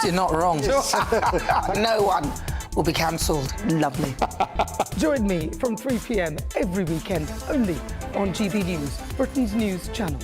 You're not wrong. No one will be cancelled. Lovely. Join me from 3 p.m. every weekend, only on GB News, Britain's news channel.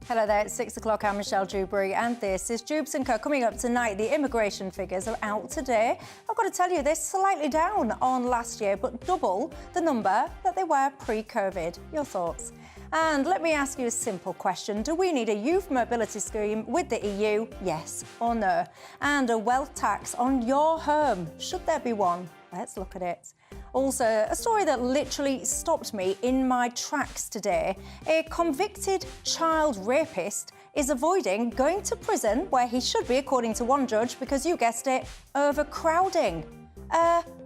Hello there, it's 6 o'clock. I'm Michelle Dewberry and this is Dewbs & Co. Coming up tonight, the immigration figures are out today. I've got to tell you, they're slightly down on last year, but double the number that they were pre-COVID. Your thoughts? And let me ask you a simple question. Do we need a youth mobility scheme with the EU? Yes or no? And a wealth tax on your home? Should there be one? Let's look at it. Also, a story that literally stopped me in my tracks today. A convicted child rapist is avoiding going to prison where he should be, according to one judge, because you guessed it, overcrowding.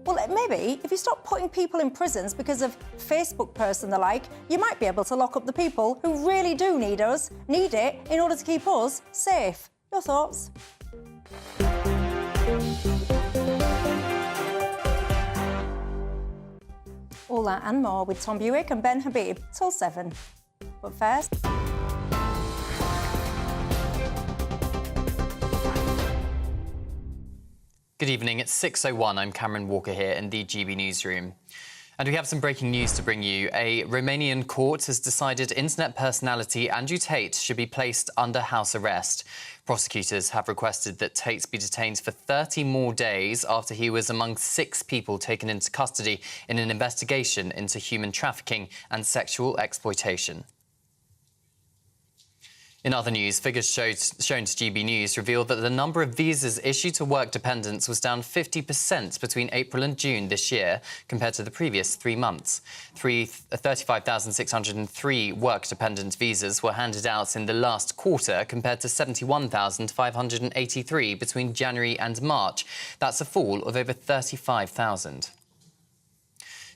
Well, maybe if you stop putting people in prisons because of Facebook posts and the like, you might be able to lock up the people who really do need it in order to keep us safe. Your thoughts? All that and more with Tom Buick and Ben Habib till 7. But first... Good evening, it's 6:01. I'm Cameron Walker here in the GB newsroom. And we have some breaking news to bring you. A Romanian court has decided internet personality Andrew Tate should be placed under house arrest. Prosecutors have requested that Tate be detained for 30 more days after he was among 6 people taken into custody in an investigation into human trafficking and sexual exploitation. In other news, figures shown to GB News revealed that the number of visas issued to work dependents was down 50% between April and June this year compared to the previous 3 months. 35,603 work-dependent visas were handed out in the last quarter compared to 71,583 between January and March. That's a fall of over 35,000.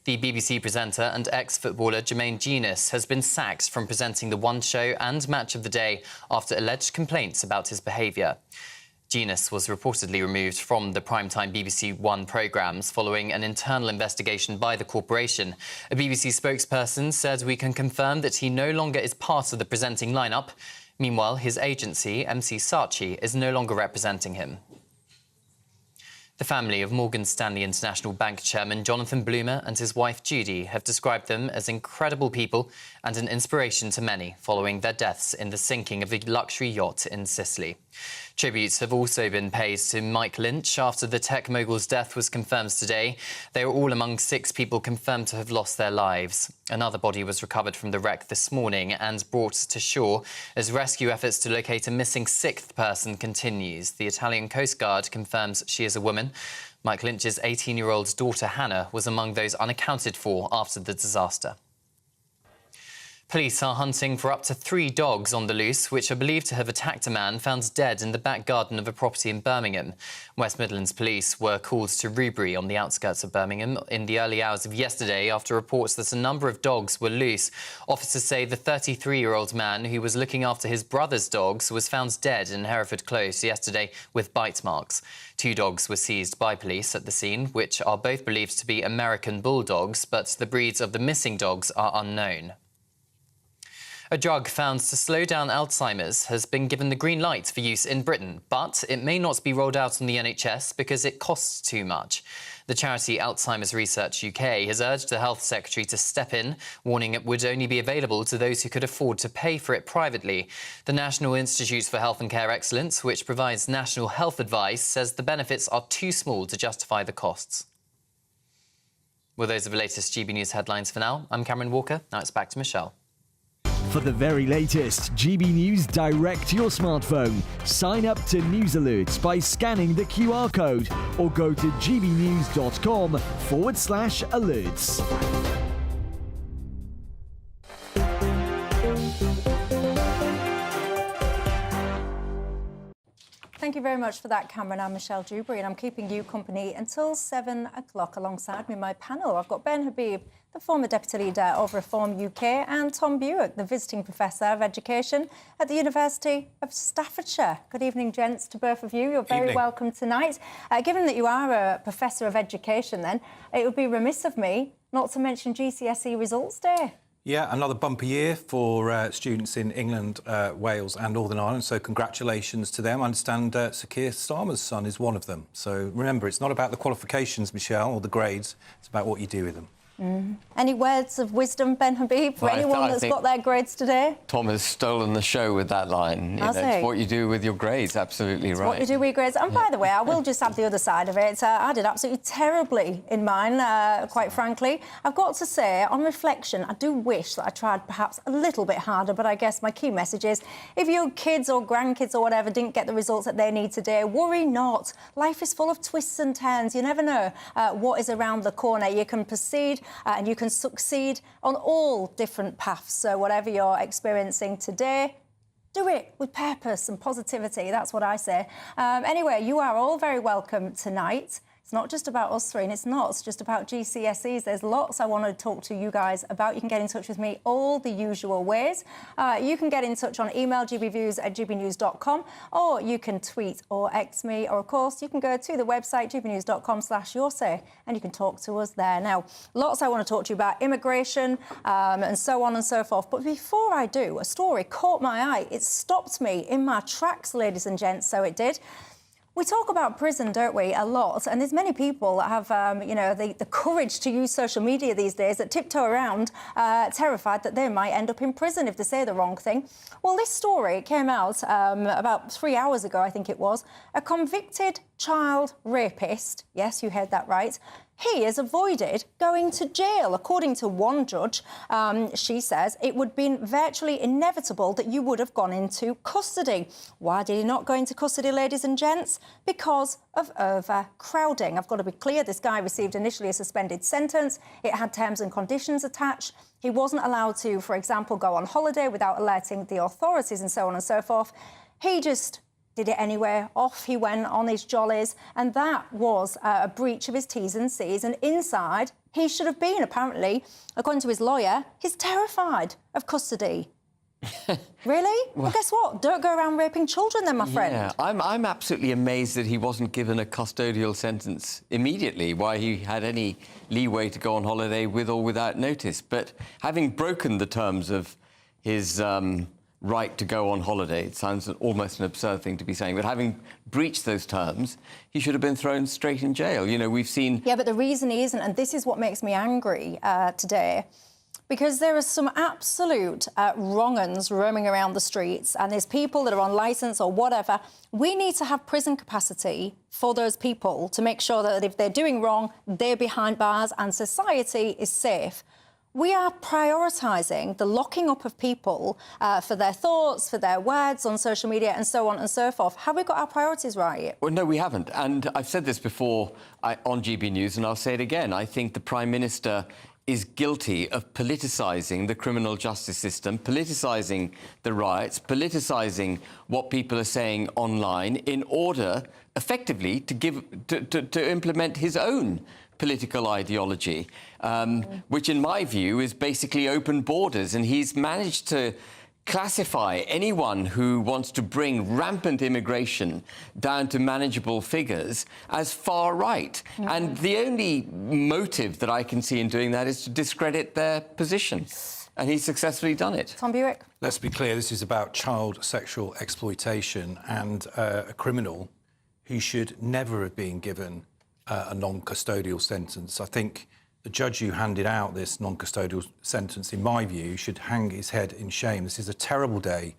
The BBC presenter and ex-footballer Jermaine Jenas has been sacked from presenting the One Show and Match of the Day after alleged complaints about his behaviour. Jenas was reportedly removed from the primetime BBC One programmes following an internal investigation by the corporation. A BBC spokesperson said, "We can confirm that he no longer is part of the presenting lineup." Meanwhile, his agency, MC Saatchi, is no longer representing him. The family of Morgan Stanley International Bank chairman Jonathan Bloomer and his wife Judy have described them as incredible people and an inspiration to many following their deaths in the sinking of a luxury yacht in Sicily. Tributes have also been paid to Mike Lynch after the tech mogul's death was confirmed today. They were all among 6 people confirmed to have lost their lives. Another body was recovered from the wreck this morning and brought to shore as rescue efforts to locate a missing 6th person continues. The Italian Coast Guard confirms she is a woman. Mike Lynch's 18-year-old daughter Hannah was among those unaccounted for after the disaster. Police are hunting for up to 3 dogs on the loose, which are believed to have attacked a man found dead in the back garden of a property in Birmingham. West Midlands Police were called to Rebranding on the outskirts of Birmingham in the early hours of yesterday after reports that a number of dogs were loose. Officers say the 33-year-old man who was looking after his brother's dogs was found dead in Hereford Close yesterday with bite marks. 2 dogs were seized by police at the scene, which are both believed to be American bulldogs, but the breeds of the missing dogs are unknown. A drug found to slow down Alzheimer's has been given the green light for use in Britain, but it may not be rolled out on the NHS because it costs too much. The charity Alzheimer's Research UK has urged the Health Secretary to step in, warning it would only be available to those who could afford to pay for it privately. The National Institute for Health and Care Excellence, which provides national health advice, says the benefits are too small to justify the costs. Well, those are the latest GB News headlines for now. I'm Cameron Walker. Now it's back to Michelle. For the very latest GB News direct to your smartphone, sign up to News Alerts by scanning the QR code or go to gbnews.com/alerts. Thank you very much for that, Cameron. I'm Michelle Dewberry and I'm keeping you company until 7 o'clock. Alongside me, my panel, I've got Ben Habib, the former Deputy Leader of Reform UK, and Tom Buick, the Visiting Professor of Education at the University of Staffordshire. Good evening, gents, to both of you. You're very welcome tonight. Given that you are a Professor of Education, then, it would be remiss of me not to mention GCSE Results Day. Yeah, another bumper year for students in England, Wales and Northern Ireland, so congratulations to them. I understand Sir Keir Starmer's son is one of them. So remember, it's not about the qualifications, Michelle, or the grades, it's about what you do with them. Any words of wisdom, Ben Habib, for anyone that's got their grades today? Tom has stolen the show with that line. It's what you do with your grades, absolutely right. What you do with your grades. And by the way, I will just have the other side of it. I did absolutely terribly in mine, quite frankly. I've got to say, on reflection, I do wish that I tried perhaps a little bit harder, but I guess my key message is, if your kids or grandkids or whatever didn't get the results that they need today, worry not. Life is full of twists and turns. You never know what is around the corner. You can proceed and you can succeed on all different paths. So whatever you're experiencing today, do it with purpose and positivity. That's what I say. Anyway, you are all very welcome tonight. It's not just about us three, and it's not just about GCSEs. There's lots I want to talk to you guys about. You can get in touch with me all the usual ways. You can get in touch on email, gbviews@gbnews.com, or you can tweet or X me, or, of course, you can go to the website, gbnews.com/yoursay, and you can talk to us there. Now, lots I want to talk to you about, immigration and so on and so forth. But before I do, a story caught my eye. It stopped me in my tracks, ladies and gents, so it did. We talk about prison, don't we, a lot, and there's many people that have, you know, the courage to use social media these days that tiptoe around, terrified that they might end up in prison if they say the wrong thing. Well, this story came out about 3 hours ago, I think it was. A convicted child rapist, yes, you heard that right, he has avoided going to jail. According to one judge, she says it would have been virtually inevitable that you would have gone into custody. Why did he not go into custody, ladies and gents? Because of overcrowding. I've got to be clear, this guy received initially a suspended sentence. It had terms and conditions attached. He wasn't allowed to, for example, go on holiday without alerting the authorities and so on and so forth. He just did it anyway. Off he went on his jollies, and that was a breach of his T's and C's. And inside, he should have been, apparently, according to his lawyer, he's terrified of custody. Really? Well, guess what? Don't go around raping children then, my friend. Yeah, I'm absolutely amazed that he wasn't given a custodial sentence immediately, why he had any leeway to go on holiday with or without notice. But having broken the terms of his right to go on holiday, it sounds almost an absurd thing to be saying, but having breached those terms, he should have been thrown straight in jail. You know, we've seen... Yeah, but the reason he isn't, and this is what makes me angry today, because there are some absolute wrong-uns roaming around the streets, and there's people that are on licence or whatever. We need to have prison capacity for those people to make sure that if they're doing wrong, they're behind bars and society is safe. We are prioritising the locking up of people for their thoughts, for their words on social media and so on and so forth. Have we got our priorities right? Well, no, we haven't. And I've said this before on GB News, and I'll say it again. I think the Prime Minister is guilty of politicising the criminal justice system, politicising the riots, politicising what people are saying online in order, effectively, to implement his own political ideology, which, in my view, is basically open borders. And he's managed to classify anyone who wants to bring rampant immigration down to manageable figures as far right. And the only motive that I can see in doing that is to discredit their position. And he's successfully done it. Tom Buick. Let's be clear, this is about child sexual exploitation and a criminal who should never have been given a non-custodial sentence. I think the judge who handed out this non-custodial sentence, in my view, should hang his head in shame. This is a terrible day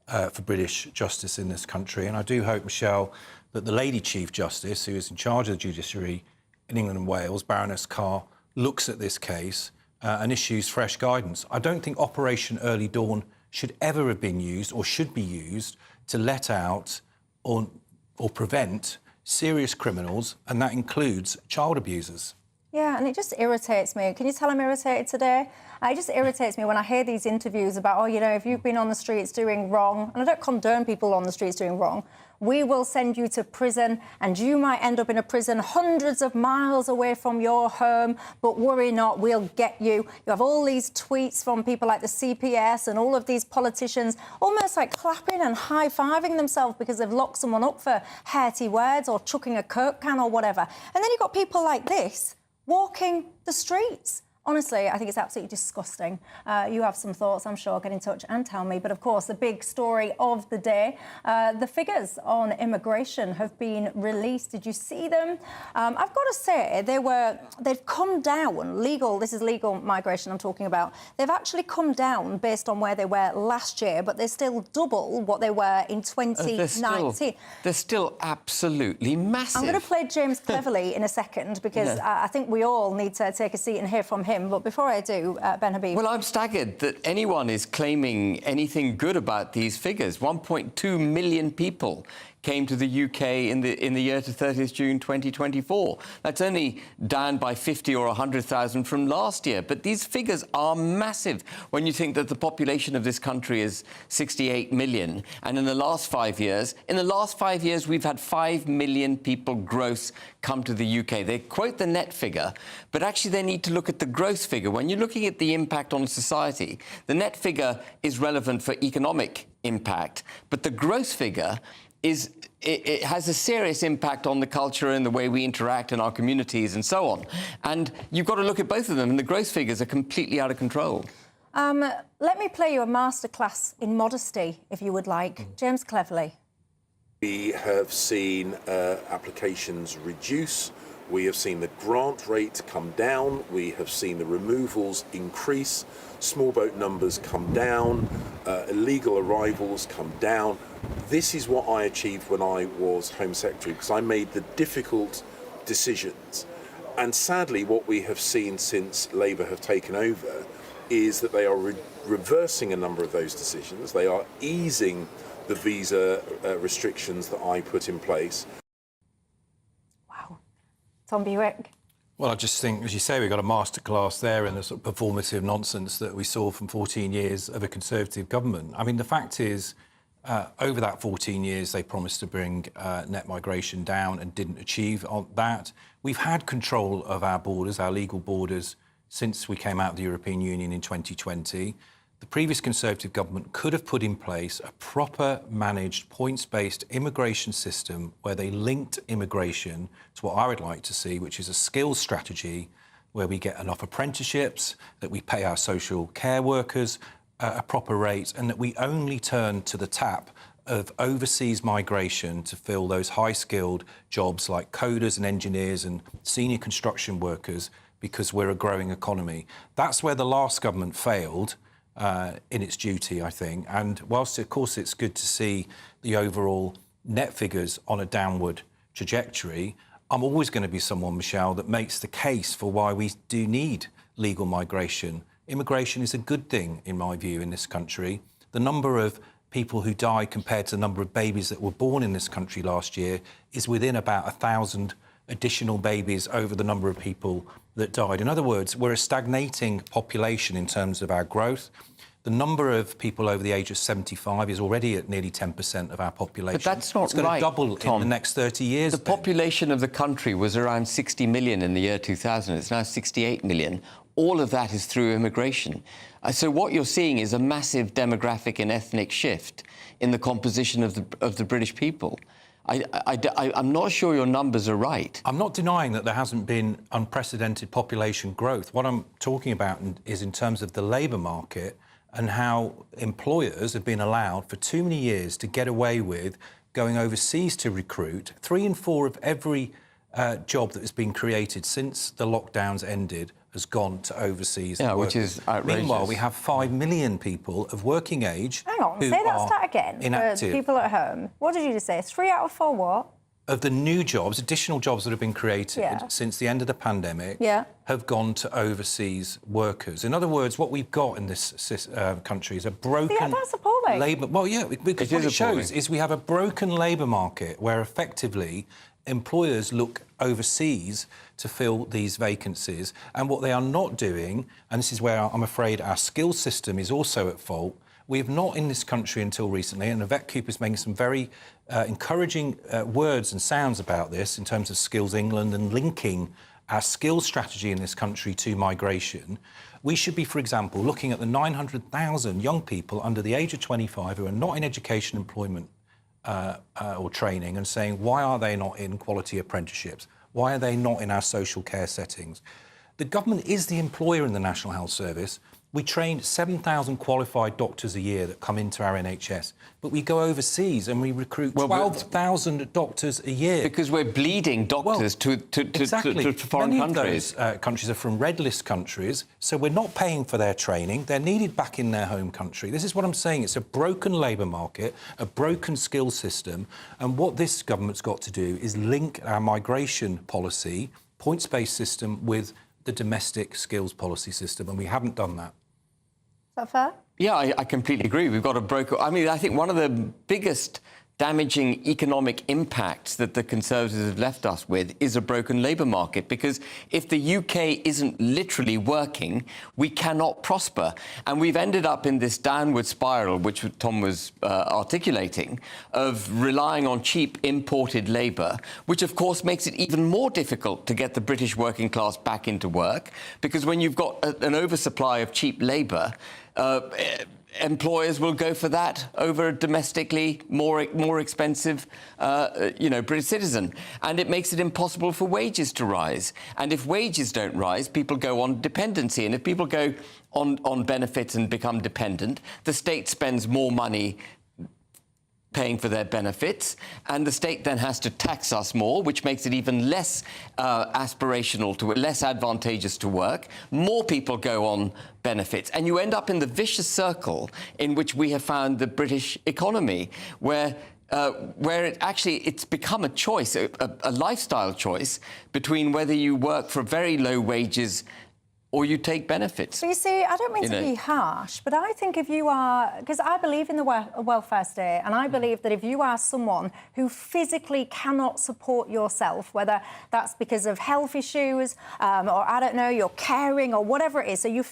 for British justice in this country, and I do hope, Michelle, that the Lady Chief Justice, who is in charge of the judiciary in England and Wales, Baroness Carr, looks at this case and issues fresh guidance. I don't think Operation Early Dawn should ever have been used or should be used to let out or prevent serious criminals, and that includes child abusers. Yeah, and it just irritates me. Can you tell I'm irritated today? It just irritates me when I hear these interviews about, oh, you know, if you've been on the streets doing wrong, and I don't condone people on the streets doing wrong, we will send you to prison and you might end up in a prison hundreds of miles away from your home, but worry not, we'll get you. You have all these tweets from people like the CPS and all of these politicians almost like clapping and high-fiving themselves because they've locked someone up for hearty words or chucking a Coke can or whatever. And then you've got people like this walking the streets. Honestly, I think it's absolutely disgusting. You have some thoughts, I'm sure. Get in touch and tell me. But of course, the big story of the day, the figures on immigration have been released. Did you see them? I've got to say, they've come down. This is legal migration I'm talking about. They've actually come down based on where they were last year, but they're still double what they were in 2019. They're still absolutely massive. I'm going to play James Cleverly in a second because I think we all need to take a seat and hear from him. But before I do, Ben Habib. Well, I'm staggered that anyone is claiming anything good about these figures. 1.2 million people came to the UK in the year to 30th June 2024. That's only down by 50 or 100,000 from last year. But these figures are massive when you think that the population of this country is 68 million. And in the last 5 years, we've had 5 million people gross come to the UK. They quote the net figure, but actually they need to look at the gross figure. When you're looking at the impact on society, the net figure is relevant for economic impact, but the gross figure it has a serious impact on the culture and the way we interact in our communities and so on. And you've got to look at both of them, and the gross figures are completely out of control. Let me play you a masterclass in modesty, if you would like. James Cleverly. We have seen applications reduce. We have seen the grant rate come down. We have seen the removals increase. Small boat numbers come down. Illegal arrivals come down. This is what I achieved when I was Home Secretary, because I made the difficult decisions. And sadly, what we have seen since Labour have taken over is that they are reversing a number of those decisions. They are easing the visa restrictions that I put in place. Wow. Tom Buick. Well, I just think, as you say, we've got a masterclass there in the sort of performative nonsense that we saw from 14 years of a Conservative government. I mean, the fact is, over that 14 years, they promised to bring net migration down and didn't achieve that. We've had control of our borders, our legal borders, since we came out of the European Union in 2020. The previous Conservative government could have put in place a proper managed points-based immigration system where they linked immigration to what I would like to see, which is a skills strategy where we get enough apprenticeships, that we pay our social care workers a proper rate, and that we only turn to the tap of overseas migration to fill those high-skilled jobs like coders and engineers and senior construction workers, because we're a growing economy. That's where the last government failed in its duty, I think. And whilst, of course, it's good to see the overall net figures on a downward trajectory, I'm always going to be someone, Michelle, that makes the case for why we do need legal migration. Immigration is a good thing, in my view, in this country. The number of people who died compared to the number of babies that were born in this country last year is within about 1,000 additional babies over the number of people that died. In other words, we're a stagnating population in terms of our growth. The number of people over the age of 75 is already at nearly 10% of our population. But that's not right, It's going to double Tom. in the next 30 years. The population of the country was around 60 million in the year 2000. It's now 68 million. All of that is through immigration. So what you're seeing is a massive demographic and ethnic shift in the composition of the British people. I'm not sure your numbers are right. I'm not denying that there hasn't been unprecedented population growth. What I'm talking about is in terms of the labour market and how employers have been allowed for too many years to get away with going overseas to recruit. 3 in 4 of every job that has been created since the lockdowns ended has gone to overseas. Yeah, which is outrageous. Meanwhile, we have 5 million people of working age. Hang on, who say that are stat again inactive. for people at home. What did you just say? 3 out of 4 what? Of the new jobs, additional jobs that have been created since the end of the pandemic, have gone to overseas workers. In other words, what we've got in this country is a broken that's appalling. labour... Well, yeah, because what it shows is we have a broken labour market where effectively employers look overseas to fill these vacancies. And what they are not doing, and this is where I'm afraid our skills system is also at fault, we have not in this country until recently, and Yvette Cooper's making some very encouraging words and sounds about this in terms of Skills England and linking our skills strategy in this country to migration. We should be, for example, looking at the 900,000 young people under the age of 25 who are not in education, employment or training, and saying, why are they not in quality apprenticeships? Why are they not in our social care settings? The government is the employer in the National Health Service. We train 7,000 qualified doctors a year that come into our NHS, but we go overseas and we recruit 12,000 doctors a year. Because we're bleeding doctors to foreign Many countries. Of those countries are from red list countries, so we're not paying for their training. They're needed back in their home country. This is what I'm saying. It's a broken labour market, a broken skills system, and what this government's got to do is link our migration policy, points-based system, with the domestic skills policy system, and we haven't done that. Is that fair? Yeah, I completely agree. We've got a broken... I mean, I think one of the biggest damaging economic impacts that the Conservatives have left us with is a broken labour market, because if the UK isn't literally working, we cannot prosper. And we've ended up in this downward spiral, which Tom was articulating, of relying on cheap imported labour, which of course makes it even more difficult to get the British working class back into work, because when you've got an oversupply of cheap labour, employers will go for that over a domestically more expensive, British citizen. And it makes it impossible for wages to rise. And if wages don't rise, people go on dependency. And if people go on benefits and become dependent, the state spends more money paying for their benefits, and the state then has to tax us more, which makes it even less less advantageous to work. More people go on benefits, and you end up in the vicious circle in which we have found the British economy, where it's become a choice, a lifestyle choice, between whether you work for very low wages or you take benefits. But you see, I don't mean to be harsh, but I think if you are... Because I believe in the welfare state, and I believe that if you are someone who physically cannot support yourself, whether that's because of health issues, or, I don't know, you're caring or whatever it is, so you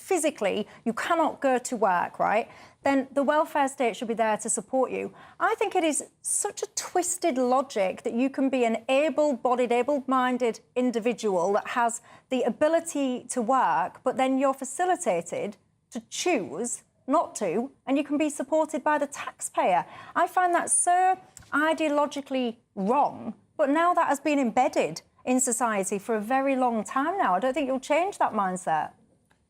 cannot go to work, right? Then the welfare state should be there to support you. I think it is such a twisted logic that you can be an able-bodied, able-minded individual that has the ability to work, but then you're facilitated to choose not to, and you can be supported by the taxpayer. I find that so ideologically wrong, but now that has been embedded in society for a very long time now. I don't think you'll change that mindset.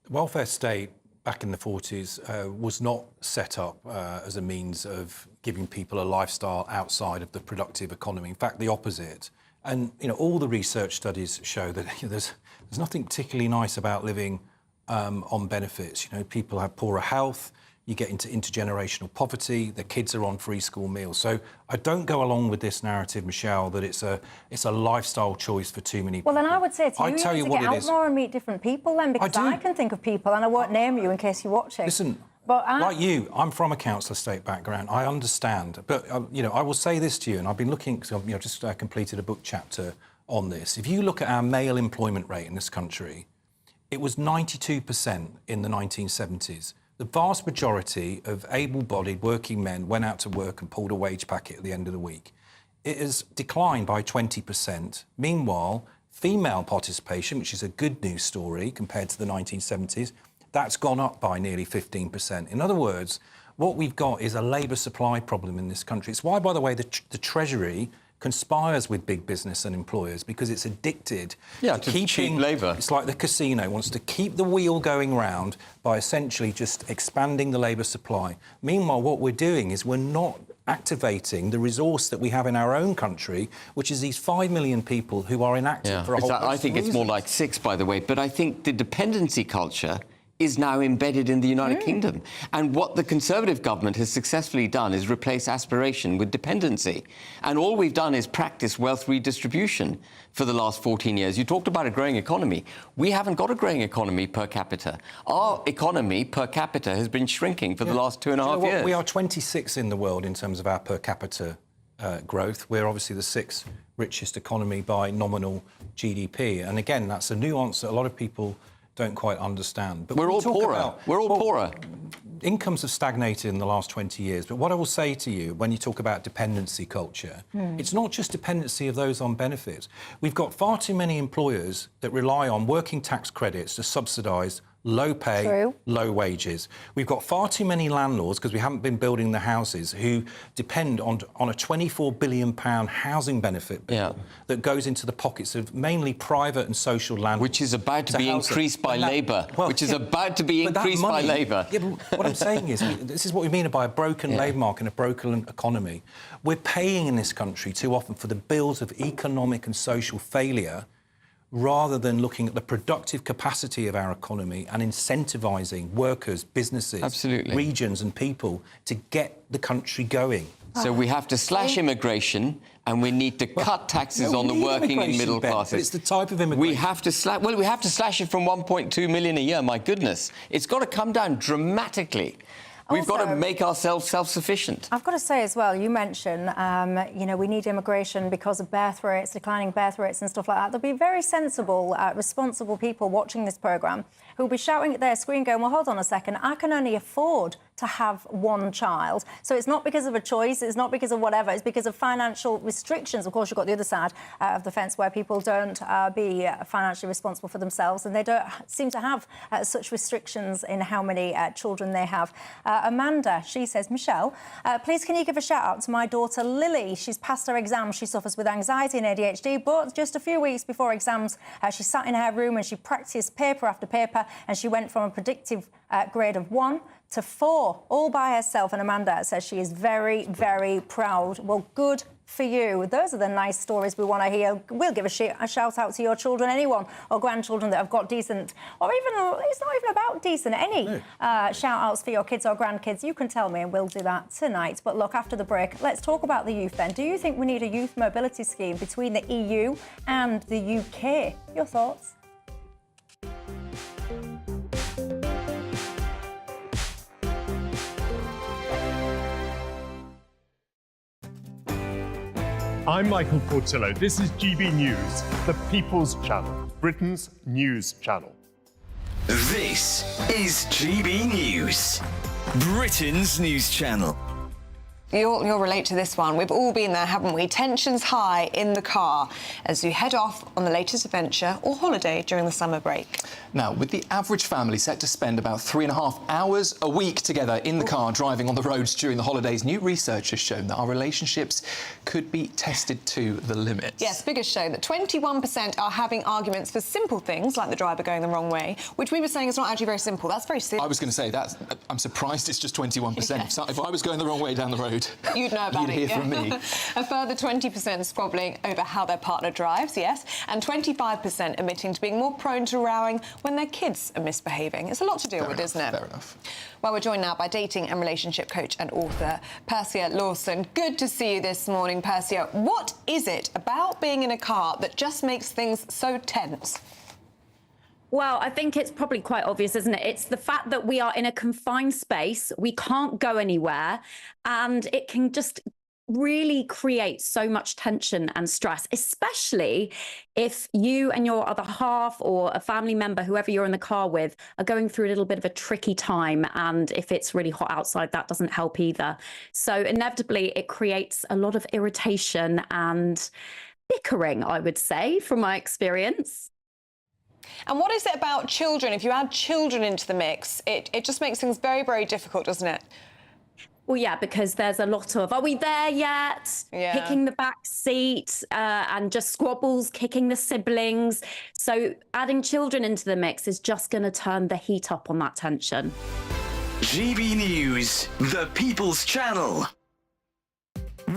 The welfare state back in the 40s was not set up as a means of giving people a lifestyle outside of the productive economy. In fact, the opposite. And all the research studies show that there's nothing particularly nice about living on benefits. People have poorer health. You get into intergenerational poverty. The kids are on free school meals. So I don't go along with this narrative, Michelle, that it's a lifestyle choice for too many people. Well, then I would say to you, you need to get out more and meet different people then, because I can think of people, and I won't name you in case you're watching. Listen, like you, I'm from a council estate background. I understand. But, I will say this to you, and I've been looking, just completed a book chapter on this. If you look at our male employment rate in this country, it was 92% in the 1970s. The vast majority of able-bodied working men went out to work and pulled a wage packet at the end of the week. It has declined by 20%. Meanwhile, female participation, which is a good news story compared to the 1970s, that's gone up by nearly 15%. In other words, what we've got is a labour supply problem in this country. It's why, by the way, the Treasury conspires with big business and employers, because it's addicted to keeping cheap labour. It's like the casino wants to keep the wheel going round by essentially just expanding the labour supply. Meanwhile, what we're doing is we're not activating the resource that we have in our own country, which is these 5 million people who are inactive for a whole bunch of reasons. I think it's more like 6, by the way, but I think the dependency culture is now embedded in the United Kingdom. And what the Conservative government has successfully done is replace aspiration with dependency. And all we've done is practice wealth redistribution for the last 14 years. You talked about a growing economy. We haven't got a growing economy per capita. Our economy per capita has been shrinking for the last 2.5 years. We are 26 in the world in terms of our per capita growth. We're obviously the 6th richest economy by nominal GDP. And again, that's a nuance that a lot of people don't quite understand. But we're all poorer. We're all poorer. Incomes have stagnated in the last 20 years. But what I will say to you, when you talk about dependency culture, it's not just dependency of those on benefits. We've got far too many employers that rely on working tax credits to subsidise low pay, True. low wages. We've got far too many landlords, because we haven't been building the houses, who depend on a £24 billion housing benefit bill that goes into the pockets of mainly private and social landlords. Which is about to be increased by Labour. Which is about to be increased by Labour. Yeah, but what I'm saying is, this is what we mean by a broken labour market and a broken economy. We're paying in this country too often for the bills of economic and social failure, rather than looking at the productive capacity of our economy and incentivising workers, businesses, regions and people to get the country going. So we have to slash immigration, and we need to cut taxes on the working and middle classes. But it's the type of immigration. We have to slash it from 1.2 million a year. My goodness, it's got to come down dramatically. We've got to make ourselves self-sufficient. I've got to say as well, you mentioned, you know, we need immigration because of birth rates, declining birth rates and stuff like that. There'll be very sensible, responsible people watching this programme who'll be shouting at their screen going, well, hold on a second, I can only afford to have one child. So it's not because of a choice, it's not because of whatever, it's because of financial restrictions. Of course, you've got the other side of the fence where people don't be financially responsible for themselves, and they don't seem to have such restrictions in how many children they have. Amanda, she says, Michelle, please can you give a shout out to my daughter Lily? She's passed her exams. She suffers with anxiety and ADHD, but just a few weeks before exams, she sat in her room and she practised paper after paper, and she went from a predictive grade of 1 to 4, all by herself. And Amanda says she is very, very proud. Well, good for you. Those are the nice stories we want to hear. We'll give a shout out to your children, anyone, or grandchildren that have got decent, or even, it's not even about decent, any shout outs for your kids or grandkids. You can tell me and we'll do that tonight. But look, after the break, let's talk about the youth then. Do you think we need a youth mobility scheme between the EU and the UK? Your thoughts? I'm Michael Portillo. This is GB News, the People's Channel, Britain's news channel. This is GB News, Britain's news channel. You'll relate to this one. We've all been there, haven't we? Tensions high in the car as you head off on the latest adventure or holiday during the summer break. Now, with the average family set to spend about 3.5 hours a week together in the car driving on the roads during the holidays, new research has shown that our relationships could be tested to the limit. Yes, figures show that 21% are having arguments for simple things like the driver going the wrong way, which we were saying is not actually very simple. That's very serious. I was going to say that. I'm surprised it's just 21%. Yeah. If I was going the wrong way down the road, you'd know about it. You'd hear from me. A further 20% squabbling over how their partner drives, yes, and 25% admitting to being more prone to rowing when their kids are misbehaving. It's a lot to deal with, isn't it? Fair enough. Well, we're joined now by dating and relationship coach and author Persia Lawson. Good to see you this morning, Persia. What is it about being in a car that just makes things so tense? Well, I think it's probably quite obvious, isn't it? It's the fact that we are in a confined space, we can't go anywhere, and it can just really create so much tension and stress, especially if you and your other half or a family member, whoever you're in the car with, are going through a little bit of a tricky time. And if it's really hot outside, that doesn't help either. So inevitably, it creates a lot of irritation and bickering, I would say, from my experience. And what is it about children? If you add children into the mix, it just makes things very, very difficult, doesn't it? Well, yeah, because there's a lot of, are we there yet? Yeah. Kicking the back seat and just squabbles, kicking the siblings. So adding children into the mix is just going to turn the heat up on that tension. GB News, the People's Channel.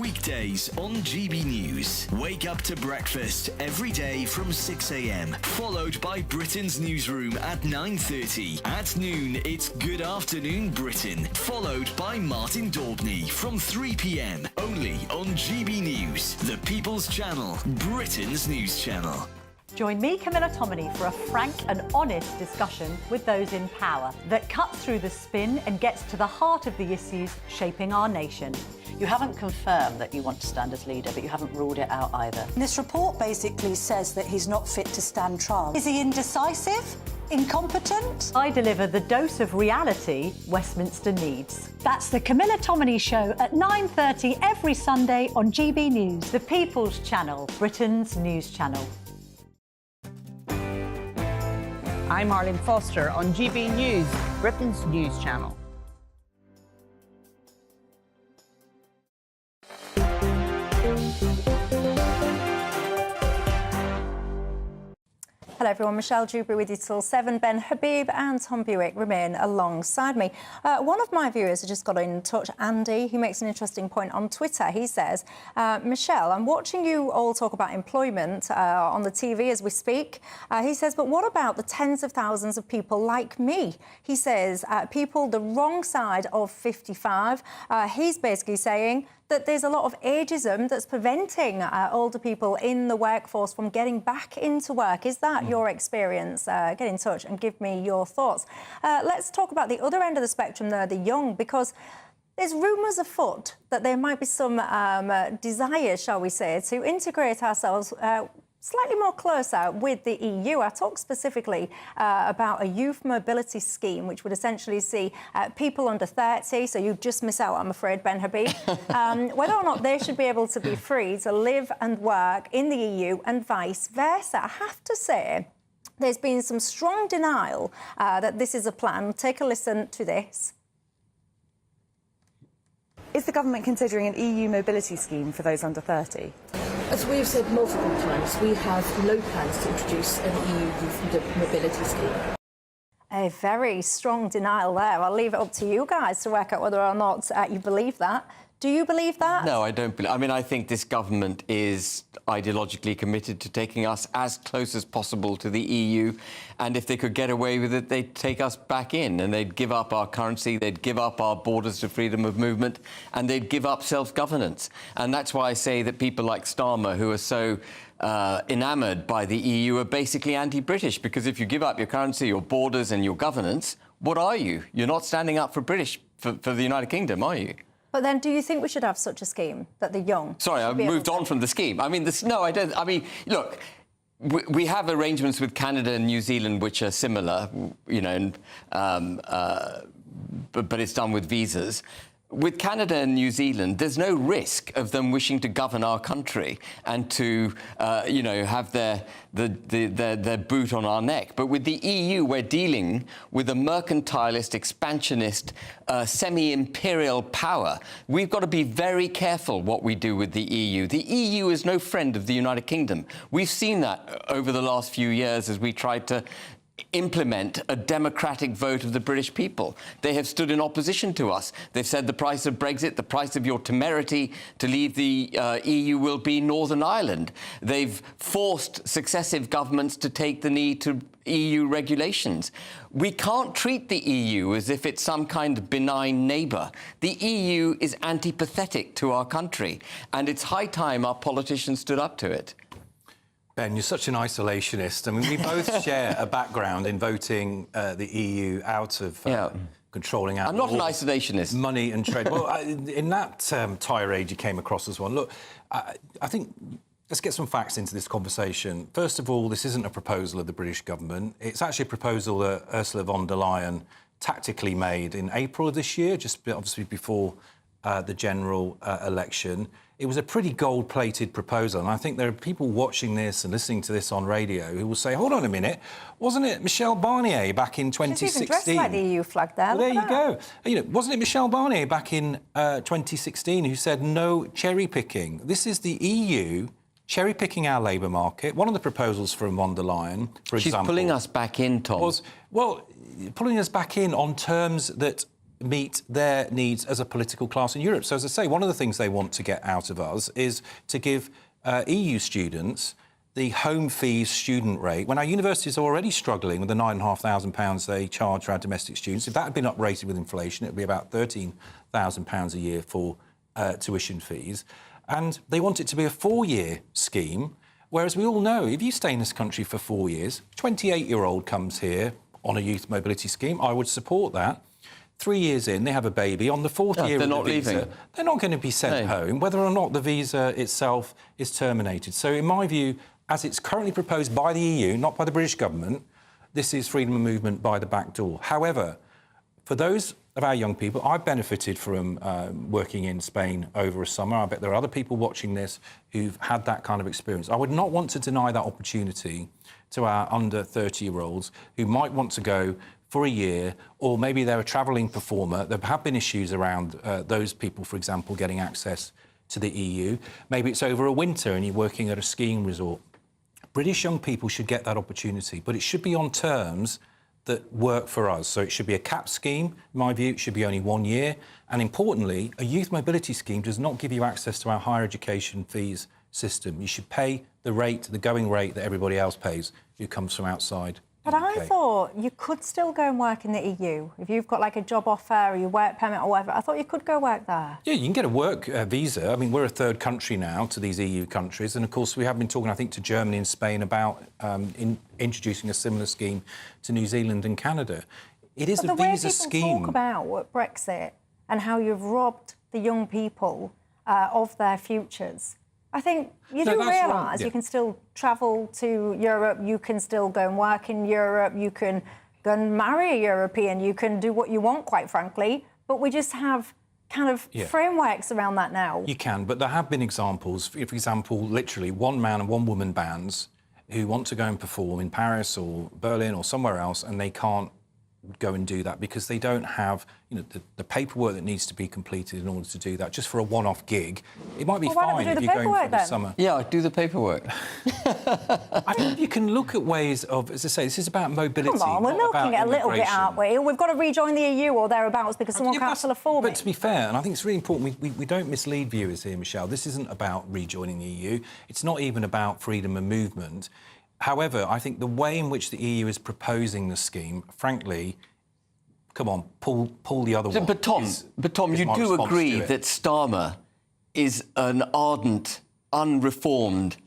Weekdays on GB News. Wake up to breakfast every day from 6 a.m. Followed by Britain's newsroom at 9:30. At noon, it's Good Afternoon Britain. Followed by Martin Daubney from 3 p.m. Only on GB News, the People's Channel, Britain's news channel. Join me, Camilla Tominey, for a frank and honest discussion with those in power that cuts through the spin and gets to the heart of the issues shaping our nation. You haven't confirmed that you want to stand as leader, but you haven't ruled it out either. This report basically says that he's not fit to stand trial. Is he indecisive? Incompetent? I deliver the dose of reality Westminster needs. That's the Camilla Tominey Show at 9:30 every Sunday on GB News, the People's Channel, Britain's news channel. I'm Arlene Foster on GB News, Britain's news channel. Hello everyone, Michelle Dewberry with you till 7. Ben Habib and Tom Buick remain alongside me. One of my viewers has just got in touch, Andy. He makes an interesting point on Twitter. He says, Michelle, I'm watching you all talk about employment on the TV as we speak. He says, but what about the tens of thousands of people like me? He says, people the wrong side of 55. He's basically saying that there's a lot of ageism that's preventing older people in the workforce from getting back into work. Is that your experience? Get in touch and give me your thoughts. Let's talk about the other end of the spectrum there, the young, because there's rumours afoot that there might be some desire, shall we say, to integrate ourselves slightly more closer with the EU. I talk specifically about a youth mobility scheme, which would essentially see people under 30, so you just miss out, I'm afraid, Ben Habib, whether or not they should be able to be free to live and work in the EU and vice versa. I have to say, there's been some strong denial that this is a plan. Take a listen to this. Is the government considering an EU mobility scheme for those under 30? As we have said multiple times, we have no plans to introduce an EU youth mobility scheme. A very strong denial there. I'll leave it up to you guys to work out whether or not you believe that. Do you believe that? No, I don't believe. I mean, I think this government is ideologically committed to taking us as close as possible to the EU, and if they could get away with it, they'd take us back in, and they'd give up our currency, they'd give up our borders to freedom of movement, and they'd give up self-governance. And that's why I say that people like Starmer, who are so enamoured by the EU, are basically anti-British, because if you give up your currency, your borders and your governance, what are you? You're not standing up for the United Kingdom, are you? But then, do you think we should have such a scheme that the young? Sorry, I've moved on from the scheme. I mean, no, I don't. I mean, look, we have arrangements with Canada and New Zealand which are similar, you know, but it's done with visas. With Canada and New Zealand, there's no risk of them wishing to govern our country and to, you know, have their boot on our neck. But with the EU, we're dealing with a mercantilist, expansionist, semi-imperial power. We've got to be very careful what we do with the EU. The EU is no friend of the United Kingdom. We've seen that over the last few years as we tried to implement a democratic vote of the British people. They have stood in opposition to us. They've said the price of Brexit, the price of your temerity to leave the EU will be Northern Ireland. They've forced successive governments to take the knee to EU regulations. We can't treat the EU as if it's some kind of benign neighbour. The EU is antipathetic to our country, and it's high time our politicians stood up to it. Ben, you're such an isolationist. I mean, we both share a background in voting the EU out of controlling our... I'm not an isolationist. Money and trade. Well, in that tirade, you came across as one. Look, I think... Let's get some facts into this conversation. First of all, this isn't a proposal of the British government. It's actually a proposal that Ursula von der Leyen tactically made in April of this year, just obviously before the general election. It was a pretty gold-plated proposal, and I think there are people watching this and listening to this on radio who will say, hold on a minute, wasn't it Michel Barnier back in 2016? She's even dressed like the EU flag there. Well, there you go. You know, wasn't it Michel Barnier back in 2016 who said no cherry-picking? This is the EU cherry-picking our labour market. One of the proposals from von der Leyen, for example... She's pulling us back in, Tom. Pulling us back in on terms that meet their needs as a political class in Europe. So, as I say, one of the things they want to get out of us is to give EU students the home fees student rate, when our universities are already struggling with the £9,500 they charge for our domestic students. If that had been uprated with inflation, it would be about £13,000 a year for tuition fees. And they want it to be a 4-year scheme, whereas we all know, if you stay in this country for 4 years, 28-year-old comes here on a youth mobility scheme, I would support that. 3 years in, they have a baby. On the 4th year of the visa, they're not going to be sent home, whether or not the visa itself is terminated. So, in my view, as it's currently proposed by the EU, not by the British government, this is freedom of movement by the back door. However, for those of our young people. I've benefited from working in Spain over a summer. I bet there are other people watching this who've had that kind of experience. I would not want to deny that opportunity to our under 30-year-olds who might want to go for a year, or maybe they're a travelling performer. There have been issues around those people, for example, getting access to the EU. Maybe it's over a winter and you're working at a skiing resort. British young people should get that opportunity, but it should be on terms that work for us. So it should be a cap scheme, in my view. It should be only 1 year. And importantly, a youth mobility scheme does not give you access to our higher education fees system. You should pay the rate, the going rate that everybody else pays who comes from outside. But I thought you could still go and work in the EU. If you've got like a job offer or your work permit or whatever, I thought you could go work there. Yeah, you can get a work visa. I mean, we're a third country now to these EU countries. And, of course, we have been talking, I think, to Germany and Spain about introducing a similar scheme to New Zealand and Canada. It is a visa scheme. The way people talk about Brexit and how you've robbed the young people of their futures, I think you do realise you can still travel to Europe, you can still go and work in Europe, you can go and marry a European, you can do what you want, quite frankly, but we just have kind of frameworks around that now. You can, but there have been examples, for example, literally one man and one woman bands who want to go and perform in Paris or Berlin or somewhere else, and they can't go and do that because they don't have, you know, the paperwork that needs to be completed in order to do that, just for a one-off gig. It might be fine if you're going for the summer. Yeah, do the paperwork. I think you can look at ways of, as I say, this is about mobility. Come on, we're milking it a little bit, aren't we? We've got to rejoin the EU or thereabouts because someone can't still afford it. But to be fair, and I think it's really important, we don't mislead viewers here, Michelle. This isn't about rejoining the EU. It's not even about freedom of movement. However, I think the way in which the EU is proposing the scheme, frankly, come on, pull the other one. But Tom, you do agree that Starmer is an ardent, unreformed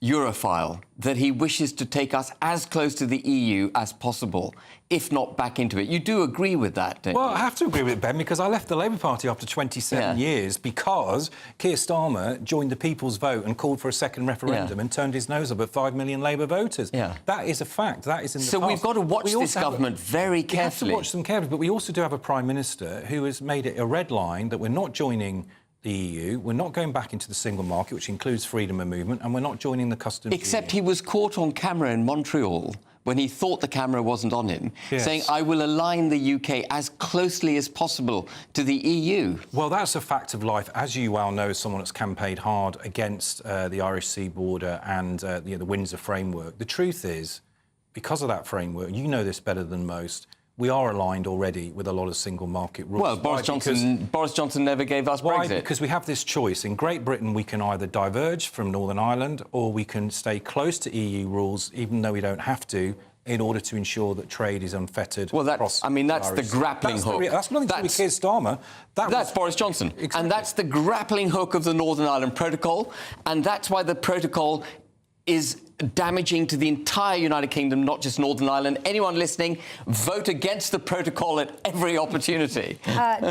Europhile, that he wishes to take us as close to the EU as possible, if not back into it. You do agree with that, don't you? Well, I have to agree with Ben, because I left the Labour Party after 27 years because Keir Starmer joined the People's Vote and called for a second referendum and turned his nose up at 5 million Labour voters. That is a fact. That is in the past. So we've got to watch this government very carefully. We have to watch them carefully, but we also do have a Prime Minister who has made it a red line that we're not joining the EU, we're not going back into the single market, which includes freedom of movement, and we're not joining the customs union. Except he was caught on camera in Montreal when he thought the camera wasn't on him, saying, I will align the UK as closely as possible to the EU. Well, that's a fact of life. As you well know, someone that's campaigned hard against the Irish Sea border and the Windsor framework. The truth is, because of that framework, you know this better than most, we are aligned already with a lot of single market rules. Well, Boris Johnson never gave us Brexit. Why? Because we have this choice. In Great Britain, we can either diverge from Northern Ireland or we can stay close to EU rules, even though we don't have to, in order to ensure that trade is unfettered. Well, that's the grappling hook. That's nothing to do with Keir Starmer. That's Boris Johnson. Exactly. And that's the grappling hook of the Northern Ireland Protocol. And that's why the protocol is damaging to the entire United Kingdom, not just Northern Ireland. Anyone listening, vote against the protocol at every opportunity.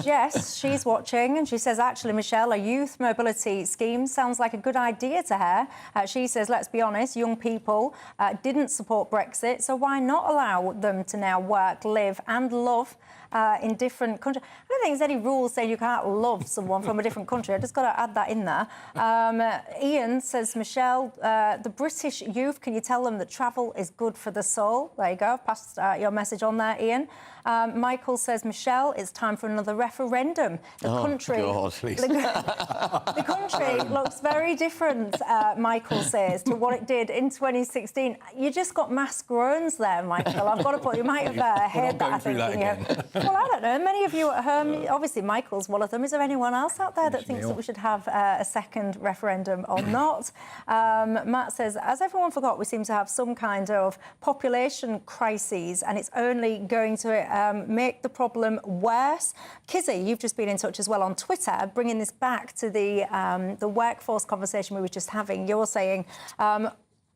Jess, she's watching, and she says, actually, Michelle, a youth mobility scheme sounds like a good idea to her. She says, let's be honest, young people didn't support Brexit, so why not allow them to now work, live and love in different countries? I don't think there's any rules saying you can't love someone from a different country. I just got to add that in there. Ian says, Michelle, the British youth, can you tell them that travel is good for the soul? There you go. I've passed your message on there, Ian. Michael says, Michelle, it's time for another referendum. The country, the country looks very different, Michael says, to what it did in 2016. You just got mass groans there, Michael. I've got to put, you might have heard that, I think. Well, I don't know. Many of you at home, obviously Michael's one of them. Is there anyone else out there that thinks that we should have a second referendum or not? Matt says, as everyone forgot, we seem to have some kind of population crises, and it's only going to make the problem worse. Kizzy, you've just been in touch as well on Twitter, bringing this back to the workforce conversation we were just having. You're saying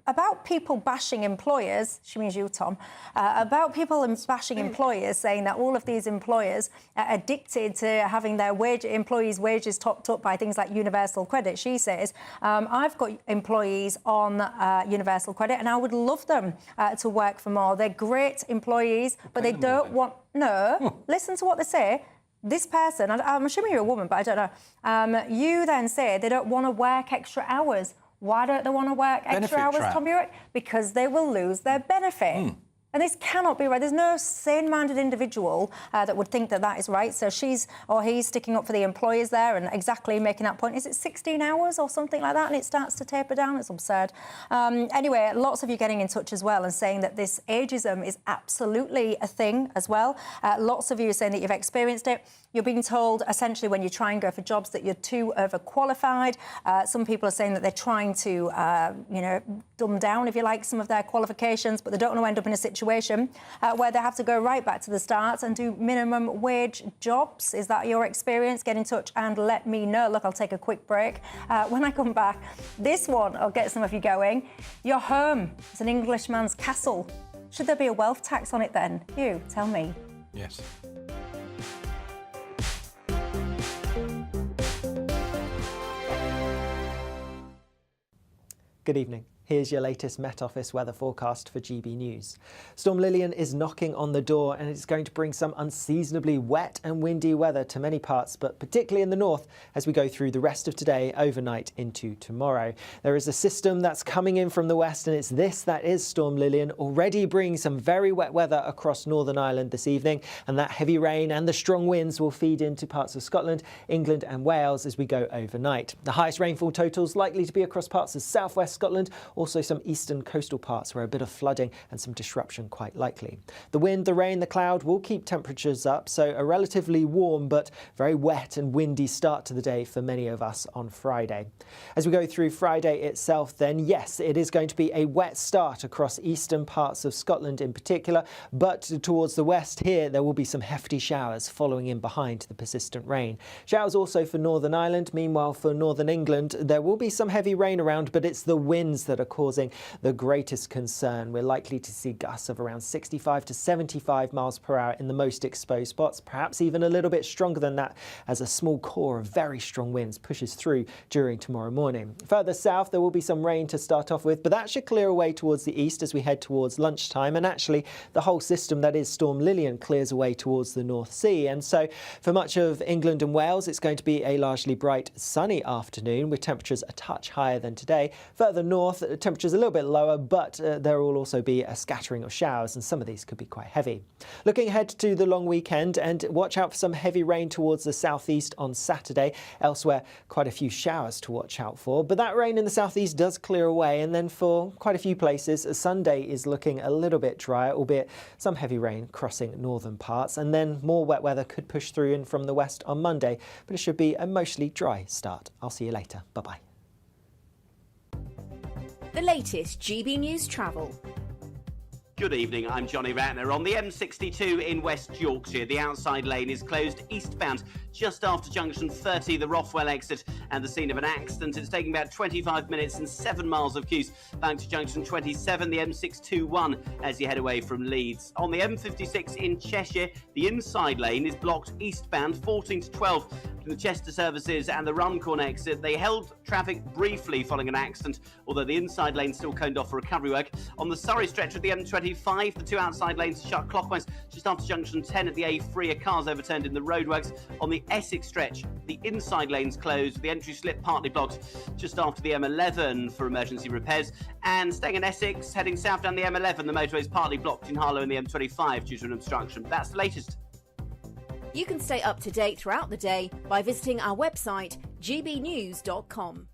about people bashing employers, she means you, Tom, about people bashing employers, saying that all of these employers are addicted to having their employees' wages topped up by things like universal credit. She says, I've got employees on universal credit and I would love them to work for more. They're great employees, but they don't want... No, listen to what they say. this person, I'm assuming you're a woman, but I don't know, you then say they don't want to work extra hours. Why don't they want to work extra hours, Tom Buick? Because they will lose their benefit. And this cannot be right. There's no sane-minded individual that would think that that is right. So she's or he's sticking up for the employers there and exactly making that point. Is it 16 hours or something like that? And it starts to taper down. It's absurd. Anyway, lots of you getting in touch as well and saying that this ageism is absolutely a thing as well. Lots of you are saying that you've experienced it. You're being told, essentially, when you try and go for jobs that you're too overqualified. Some people are saying that they're trying to, you know, dumb down, if you like, some of their qualifications, but they don't want to end up in a situation where they have to go right back to the start and do minimum wage jobs. Is that your experience? Get in touch and let me know. Look, I'll take a quick break. When I come back, this one will get some of you going. Your home is an Englishman's castle. Should there be a wealth tax on it then? You, tell me. Yes. Good evening. Here's your latest Met Office weather forecast for GB News. Storm Lilian is knocking on the door and it's going to bring some unseasonably wet and windy weather to many parts, but particularly in the north as we go through the rest of today, overnight into tomorrow. There is a system that's coming in from the west and it's this that is Storm Lilian, already bringing some very wet weather across Northern Ireland this evening, and that heavy rain and the strong winds will feed into parts of Scotland, England and Wales as we go overnight. The highest rainfall totals likely to be across parts of southwest Scotland, also some eastern coastal parts where a bit of flooding and some disruption quite likely. The wind, the rain, the cloud will keep temperatures up, so a relatively warm but very wet and windy start to the day for many of us on Friday. As we go through Friday itself then, yes, it is going to be a wet start across eastern parts of Scotland in particular, but towards the west here there will be some hefty showers following in behind the persistent rain. Showers also for Northern Ireland. Meanwhile, for Northern England there will be some heavy rain around, but it's the winds that are causing the greatest concern. We're likely to see gusts of around 65 to 75 miles per hour in the most exposed spots, perhaps even a little bit stronger than that as a small core of very strong winds pushes through during tomorrow morning. Further south there will be some rain to start off with, but that should clear away towards the east as we head towards lunchtime, and actually the whole system that is Storm Lilian clears away towards the North Sea. And so for much of England and Wales it's going to be a largely bright sunny afternoon with temperatures a touch higher than today. Further north temperatures a little bit lower, but there will also be a scattering of showers and some of these could be quite heavy. Looking ahead to the long weekend, and watch out for some heavy rain towards the southeast on Saturday. Elsewhere quite a few showers to watch out for, but that rain in the southeast does clear away, and then for quite a few places Sunday is looking a little bit drier, albeit some heavy rain crossing northern parts, and then more wet weather could push through in from the west on Monday, but it should be a mostly dry start. I'll see you later. Bye-bye. The latest GB News travel. Good evening, I'm Johnny Ratner. On the M62 in West Yorkshire, the outside lane is closed eastbound just after junction 30, the Rothwell exit, and the scene of an accident. It's taking about 25 minutes and 7 miles of queues back to junction 27, the M621, as you head away from Leeds. On the M56 in Cheshire, the inside lane is blocked eastbound 14 to 12 from the Chester services and the Runcorn exit. They held traffic briefly following an accident, although the inside lane still coned off for recovery work. On the Surrey stretch of the M25, the two outside lanes are shut clockwise just after junction 10 at the A3. A car's overturned in the roadworks. On the Essex stretch, the inside lane's closed, the entry slip partly blocked just after the M11 for emergency repairs. And staying in Essex, heading south down the M11, the motorway is partly blocked in Harlow and the M25 due to an obstruction. That's the latest. You can stay up to date throughout the day by visiting our website, gbnews.com.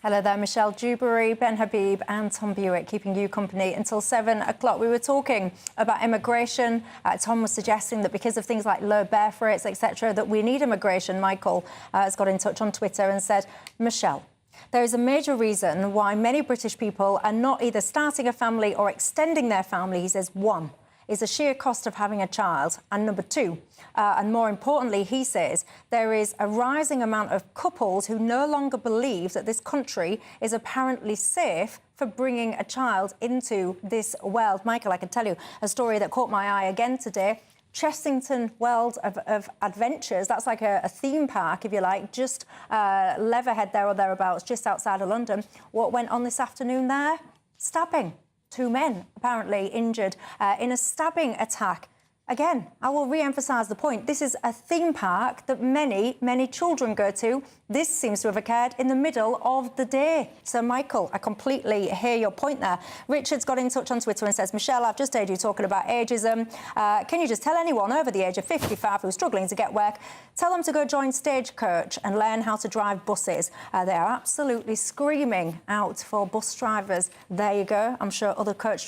Hello there, Michelle Dewberry, Ben Habib and Tom Buick keeping you company until 7 o'clock. We were talking about immigration. Tom was suggesting that because of things like low birth rates, etc., that we need immigration. Michael has got in touch on Twitter and said, Michelle, there is a major reason why many British people are not either starting a family or extending their family. He says, one, is the sheer cost of having a child, and number two, and more importantly, he says, there is a rising amount of couples who no longer believe that this country is apparently safe for bringing a child into this world. Michael, I can tell you a story that caught my eye again today. Chessington World of Adventures, that's like a theme park, if you like, just Leatherhead there or thereabouts, just outside of London. What went on this afternoon there? Stabbing. 2 men apparently injured in a stabbing attack. Again, I will re-emphasise the point. This is a theme park that many children go to. This seems to have occurred in the middle of the day. So, Michael, I completely hear your point there. Richard's got in touch on Twitter and says, Michelle, I've just heard you talking about ageism. Can you just tell anyone over the age of 55 who's struggling to get work, tell them to go join Stagecoach and learn how to drive buses. They are absolutely screaming out for bus drivers. There you go. I'm sure other coach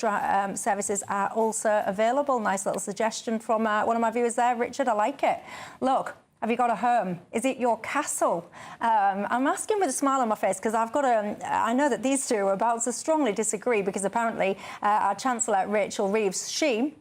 services are also available. Nice little suggestion from one of my viewers there. Richard, I like it. Look, have you got a home? Is it your castle? I'm asking with a smile on my face because I know that these two are about to strongly disagree because apparently our Chancellor, Rachel Reeves, she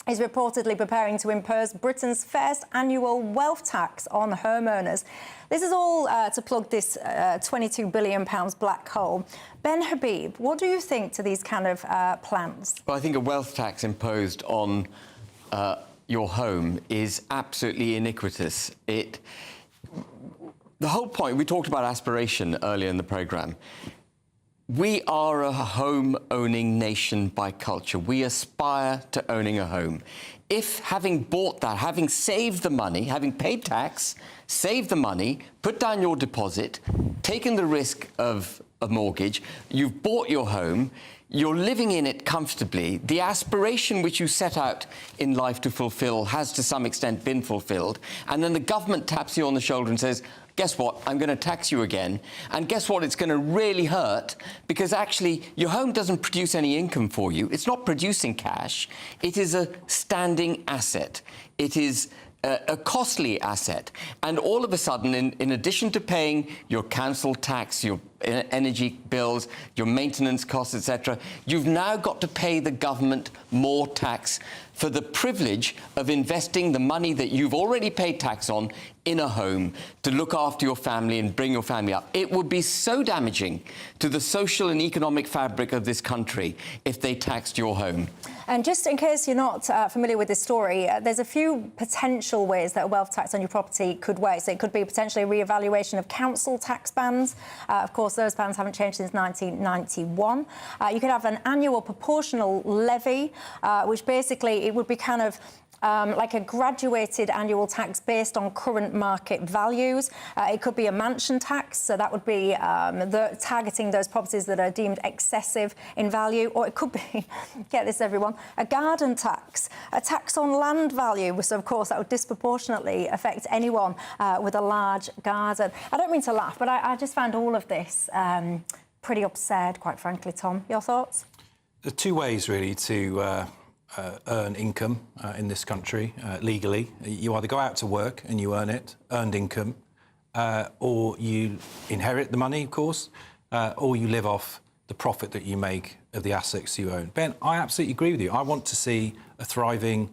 is reportedly preparing to impose Britain's first annual wealth tax on homeowners. This is all to plug this £22 billion black hole. Ben Habib, what do you think to these kind of plans? Well, I think a wealth tax imposed on your home is absolutely iniquitous. The whole point, we talked about aspiration earlier in the programme. We are a home-owning nation by culture. We aspire to owning a home. If, having bought that, having saved the money, having paid tax, saved the money, put down your deposit, taken the risk of a mortgage, you've bought your home, you're living in it comfortably, the aspiration which you set out in life to fulfil has to some extent been fulfilled, and then the government taps you on the shoulder and says, guess what, I'm going to tax you again, and guess what, it's going to really hurt, because actually your home doesn't produce any income for you, it's not producing cash, it is a standing asset, it is a costly asset, and all of a sudden, in addition to paying your council tax, your energy bills, your maintenance costs, etc., you've now got to pay the government more tax for the privilege of investing the money that you've already paid tax on in a home to look after your family and bring your family up. It would be so damaging to the social and economic fabric of this country if they taxed your home. And just in case you're not familiar with this story, there's a few potential ways that a wealth tax on your property could work. So it could be potentially a re-evaluation of council tax bans. Of course, those bans haven't changed since 1991. You could have an annual proportional levy, which basically it would be kind of like a graduated annual tax based on current market values. It could be a mansion tax, so that would be targeting those properties that are deemed excessive in value, or it could be, get this everyone, a garden tax, a tax on land value, so of course that would disproportionately affect anyone with a large garden. I don't mean to laugh, but I just found all of this pretty absurd, quite frankly. Tom, your thoughts? There are two ways really to earn income in this country legally. You either go out to work and you earn it, earned income, or you inherit the money, of course, or you live off the profit that you make of the assets you own. Ben, I absolutely agree with you. I want to see a thriving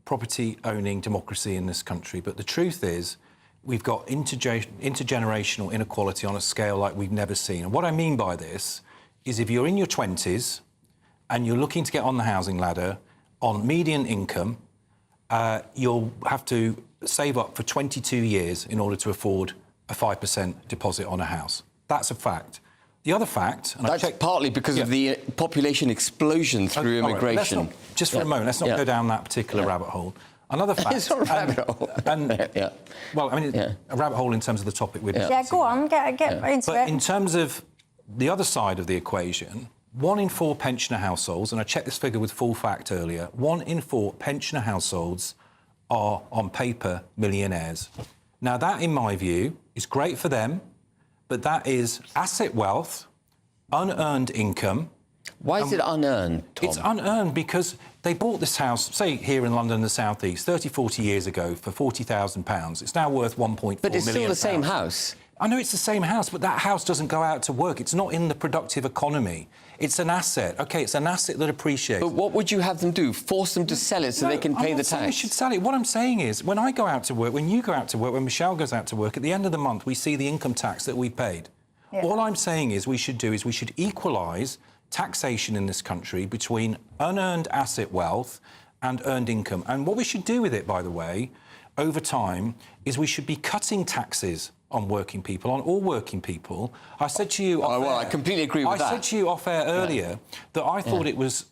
property-owning democracy in this country, but the truth is we've got intergenerational inequality on a scale like we've never seen. And what I mean by this is if you're in your 20s and you're looking to get on the housing ladder, on median income, you'll have to save up for 22 years in order to afford a 5% deposit on a house. That's a fact. The other fact... And that's partly because of the population explosion through immigration. Right, just for a moment, let's not go down that particular rabbit hole. Another fact... It's not a rabbit hole. Well, I mean, a rabbit hole in terms of the topic we're discussing. Yeah, go on, get into it. But in terms of the other side of the equation... 1 in 4 pensioner households, and I checked this figure with full fact earlier, 1 in 4 pensioner households are, on paper, millionaires. Now, that, in my view, is great for them, but that is asset wealth, unearned income. Why is it unearned, Tom? It's unearned because they bought this house, say, here in London, the South East, 30, 40 years ago for £40,000. It's now worth £1.4 million. But it's still the same house. I know it's the same house, but that house doesn't go out to work. It's not in the productive economy. It's an asset. OK, it's an asset that appreciates. But what would you have them do? Force them to sell it so they can pay the tax? They should sell it. What I'm saying is, when I go out to work, when you go out to work, when Michelle goes out to work, at the end of the month, we see the income tax that we paid. Yeah. All I'm saying is we should equalise taxation in this country between unearned asset wealth and earned income. And what we should do with it, by the way, over time is we should be cutting taxes on working people, on all working people. I said to you off well, air, I completely agree with that. I said to you off air earlier that I thought it was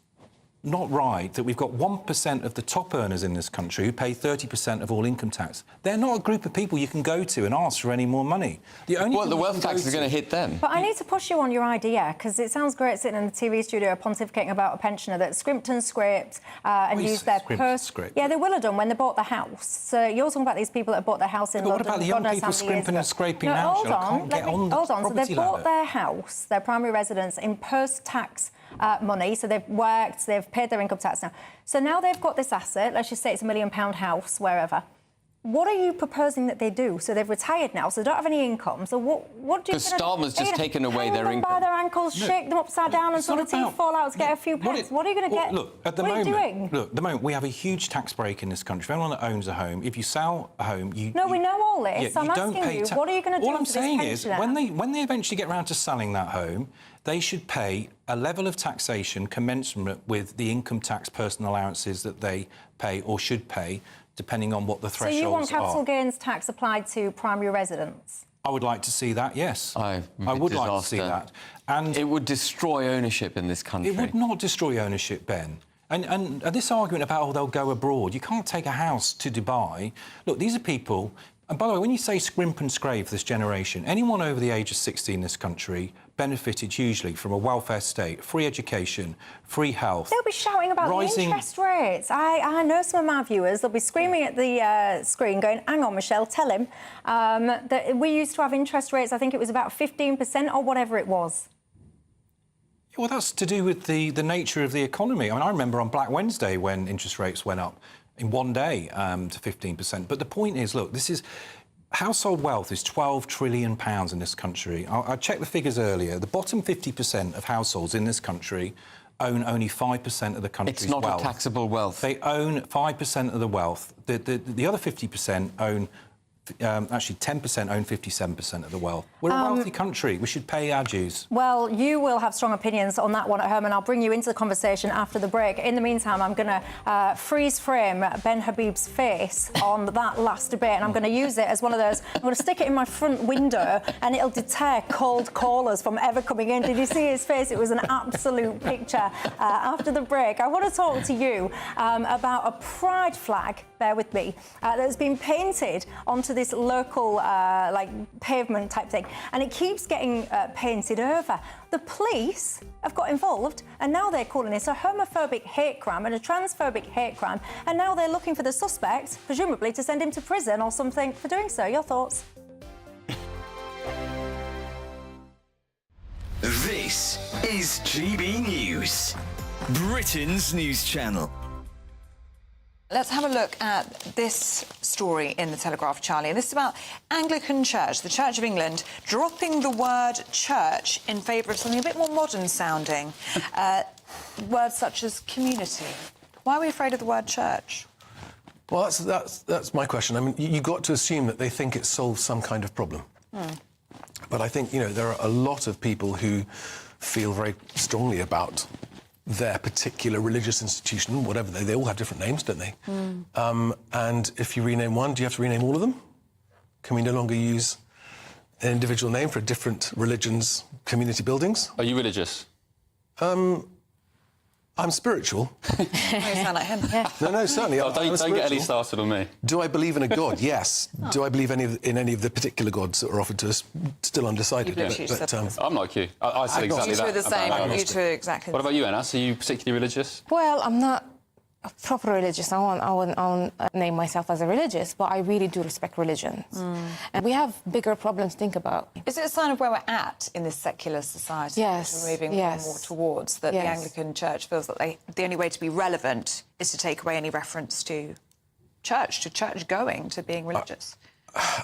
not right that we've got 1% of the top earners in this country who pay 30% of all income tax. They're not a group of people you can go to and ask for any more money. The wealth tax is going to hit them. But I need to push you on your idea, because it sounds great sitting in the TV studio pontificating about a pensioner that scrimped and scraped and used their purse. Yeah, they will have done when they bought the house. So you're talking about these people that bought their house in London. What about the young people scrimping and scraping now? Hold on. So they've bought their house, their primary residence, in purse tax money. So they've worked, they've paid their income tax now. So now they've got this asset, let's just say it's £1 million house, wherever. What are you proposing that they do? So they've retired now, so they don't have any income. So what do you... Because Starmer's just taken away their income. Hang them by their ankles, shake them upside down until the teeth fall out to get a few pence. What are you going to get? Look, at the moment, we have a huge tax break in this country. For anyone that owns a home, if you sell a home, you... No, we know all this. Yeah, I'm asking you, what are you going to do All I'm for saying this is, when they eventually get round to selling that home, they should pay a level of taxation commensurate with the income tax personal allowances that they pay or should pay, depending on what the thresholds are. So you want capital gains tax applied to primary residents? I would like to see that, yes. I would like to see that. And it would destroy ownership in this country. It would not destroy ownership, Ben. And this argument about, oh, they'll go abroad, you can't take a house to Dubai. Look, these are people... And by the way, when you say scrimp and scrape for this generation, anyone over the age of 60 in this country benefited hugely from a welfare state, free education, free health. They'll be shouting about the interest rates. I know some of my viewers, they'll be screaming at the screen going, hang on, Michelle, tell him that we used to have interest rates, I think it was about 15% or whatever it was. Well, that's to do with the nature of the economy. I mean, I remember on Black Wednesday when interest rates went up in one day to 15%. But the point is, look, this is... Household wealth is £12 trillion in this country. I checked the figures earlier. The bottom 50% of households in this country own only 5% of the country's wealth. It's not a taxable wealth. They own 5% of the wealth. The other 50% own... actually, 10% own 57% of the wealth. We're a wealthy country. We should pay our dues. Well, you will have strong opinions on that one at home, and I'll bring you into the conversation after the break. In the meantime, I'm going to freeze frame Ben Habib's face on that last debate, and I'm going to use it as one of those... I'm going to stick it in my front window, and it'll deter cold callers from ever coming in. Did you see his face? It was an absolute picture. After the break, I want to talk to you about a pride flag, bear with me, that's been painted onto this local, pavement type thing, and it keeps getting painted over. The police have got involved, and now they're calling this a homophobic hate crime and a transphobic hate crime, and now they're looking for the suspect, presumably to send him to prison or something for doing so. Your thoughts? This is GB News, Britain's news channel. Let's have a look at this story in the Telegraph, Charlie. This is about Anglican Church, the Church of England, dropping the word church in favour of something a bit more modern sounding. Words such as community. Why are we afraid of the word church? Well, that's my question. I mean, you've got to assume that they think it solves some kind of problem. But I think, there are a lot of people who feel very strongly about their particular religious institution, whatever they all have different names, don't they? And if you rename one, do you have to rename all of them? Can we no longer use an individual name for different religions' community buildings? Are you religious? I'm spiritual. You sound like him. Yeah. No, certainly. Oh, don't get any started on me. Do I believe in a God? Yes. Do I believe in any of the particular gods that are offered to us? Still undecided. I'm like you. I say exactly that. You two are the same. You two are exactly. What about you, Anna? Are you particularly religious? Well, I'm not a proper religious. I won't name myself as a religious, but I really do respect religions. And we have bigger problems to think about. Is it a sign of where we're at in this secular society? Yes. We're moving more and more towards that. The Anglican Church feels that the only way to be relevant is to take away any reference to church going, to being religious.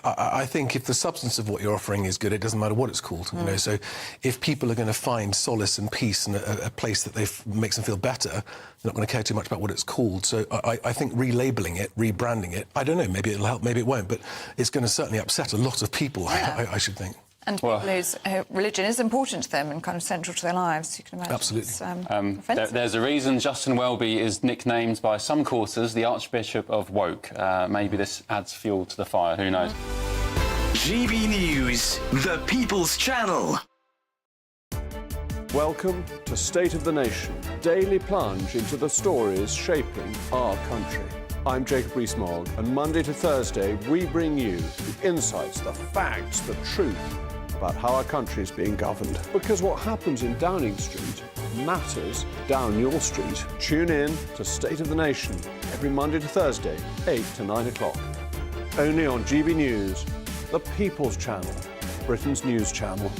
I think if the substance of what you're offering is good, it doesn't matter what it's called. So if people are going to find solace and peace in a place that makes them feel better, they're not going to care too much about what it's called. So I think relabeling it, rebranding it, I don't know, maybe it'll help, maybe it won't, but it's going to certainly upset a lot of people, I should think. And people whose religion is important to them and kind of central to their lives, you can imagine. Absolutely. There's a reason Justin Welby is nicknamed by some quarters the Archbishop of Woke. Maybe this adds fuel to the fire, who knows? GB News, the People's Channel. Welcome to State of the Nation, daily plunge into the stories shaping our country. I'm Jacob Rees-Mogg, and Monday to Thursday we bring you the insights, the facts, the truth about how our country is being governed. Because what happens in Downing Street matters down your street. Tune in to State of the Nation every Monday to Thursday, 8 to 9 o'clock. Only on GB News, the People's Channel, Britain's news channel.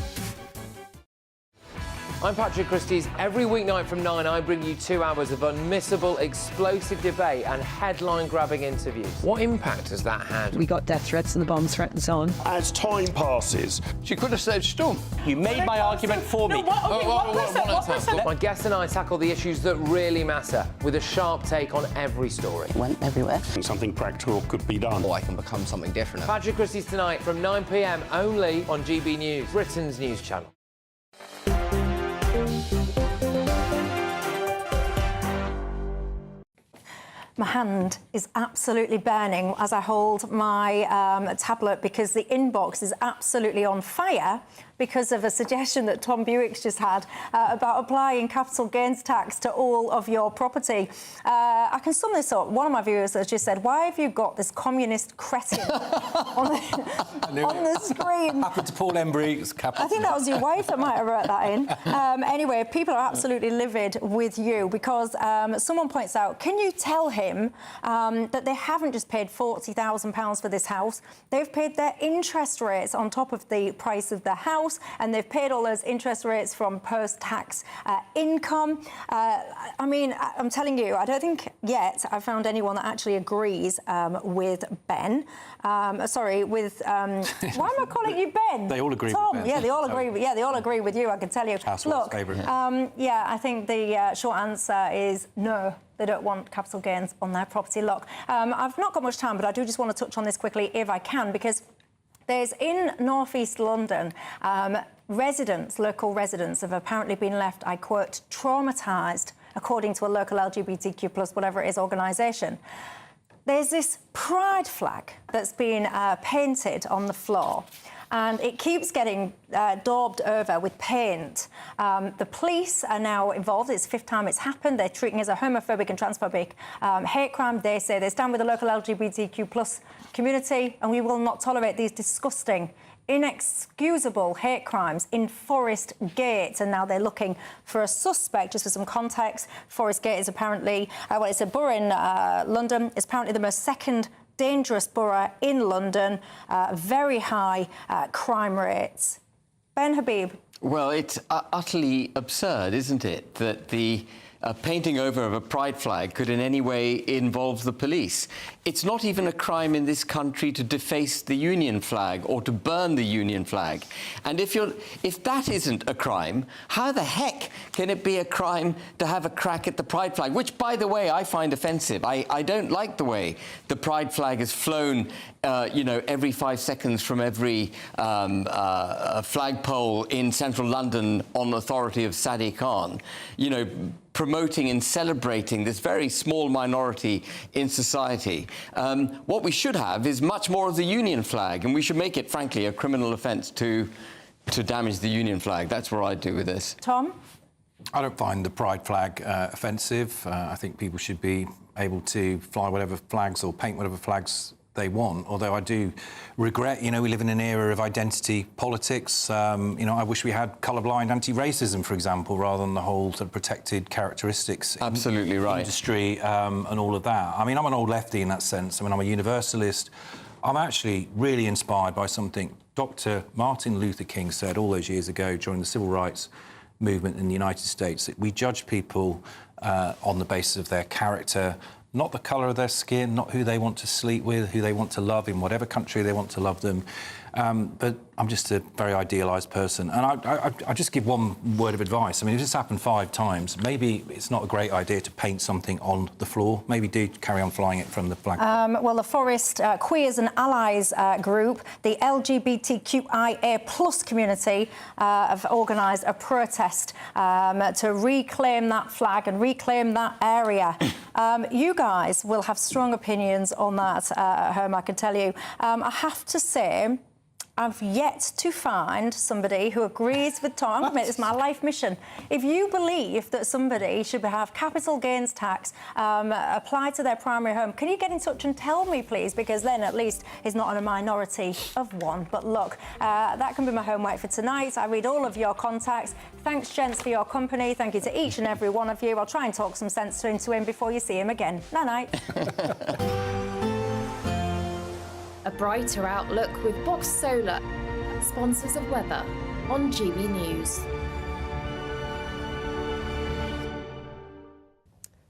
I'm Patrick Christie's. Every weeknight from 9, I bring you 2 hours of unmissable, explosive debate and headline-grabbing interviews. What impact has that had? We got death threats and the bomb threat and so on. As time passes, She could have saved Storm. You made my argument for me. My guests and I tackle the issues that really matter, with a sharp take on every story. Went everywhere. something practical could be done. Or I can become something different. Patrick Christie's tonight from 9 p.m. only on GB News, Britain's news channel. My hand is absolutely burning as I hold my tablet because the inbox is absolutely on fire because of a suggestion that Tom Buick's just had about applying capital gains tax to all of your property. I can sum this up. One of my viewers has just said, why have you got this communist cretin on the screen? Happened to Paul Embry's capital. I think that was your wife that might have wrote that in. Anyway, people are absolutely livid with you because someone points out, can you tell him that they haven't just paid £40,000 for this house? They've paid their interest rates on top of the price of the house, and they've paid all those interest rates from post-tax income. I mean, I'm telling you, I don't think yet I've found anyone that actually agrees with Ben. Sorry, with why am I calling you Ben? They all agree Tom, with Ben. yeah, they all agree. Yeah, they all agree with you. I can tell you. Housework's favourite. Yeah, I think the short answer is no. They don't want capital gains on their property. Look, I've not got much time, but I do just want to touch on this quickly if I can, because there's in North East London, local residents have apparently been left, I quote, traumatised, according to a local LGBTQ+, whatever it is, organisation. There's this pride flag that's been painted on the floor, and it keeps getting daubed over with paint. The police are now involved. It's the 5th time it's happened. They're treating it as a homophobic and transphobic hate crime. They say they stand with the local LGBTQ+ community, and we will not tolerate these disgusting, inexcusable hate crimes in Forest Gate. And now they're looking for a suspect. Just for some context, Forest Gate is apparently, well, it's a borough in London. It's apparently the most second dangerous borough in London, very high crime rates. Ben Habib. Well, it's utterly absurd, isn't it, that the painting over of a pride flag could in any way involve the police. It's not even a crime in this country to deface the Union flag or to burn the Union flag. And if that isn't a crime, how the heck can it be a crime to have a crack at the pride flag? Which, by the way, I find offensive. I don't like the way the pride flag is flown, every 5 seconds from every flagpole in central London on authority of Sadiq Khan. Promoting and celebrating this very small minority in society. What we should have is much more of the Union flag, and we should make it, frankly, a criminal offence to damage the Union flag. That's what I'd do with this. Tom? I don't find the pride flag offensive. I think people should be able to fly whatever flags or paint whatever flags they want, although I do regret, we live in an era of identity politics. I wish we had colourblind anti-racism, for example, rather than the whole sort of protected characteristics Absolutely right. industry and all of that. I mean, I'm an old lefty in that sense. I mean, I'm a universalist. I'm actually really inspired by something Dr. Martin Luther King said all those years ago during the civil rights movement in the United States, that we judge people on the basis of their character, not the colour of their skin, not who they want to sleep with, who they want to love in whatever country they want to love them. But I'm just a very idealised person. And I just give one word of advice. I mean, if this happened 5 times, maybe it's not a great idea to paint something on the floor. Maybe do carry on flying it from the flag. Well, the Forest Queers and Allies group, the LGBTQIA plus community, have organised a protest to reclaim that flag and reclaim that area. You guys will have strong opinions on that at home, I can tell you. I have to say, I've yet to find somebody who agrees with Tom. I mean, it's my life mission. If you believe that somebody should have capital gains tax applied to their primary home, can you get in touch and tell me, please? Because then at least it's not in a minority of one. But look, that can be my homework for tonight. I read all of your contacts. Thanks, gents, for your company. Thank you to each and every one of you. I'll try and talk some sense into him before you see him again. Night-night. A brighter outlook with Box Solar, sponsors of weather on GB News.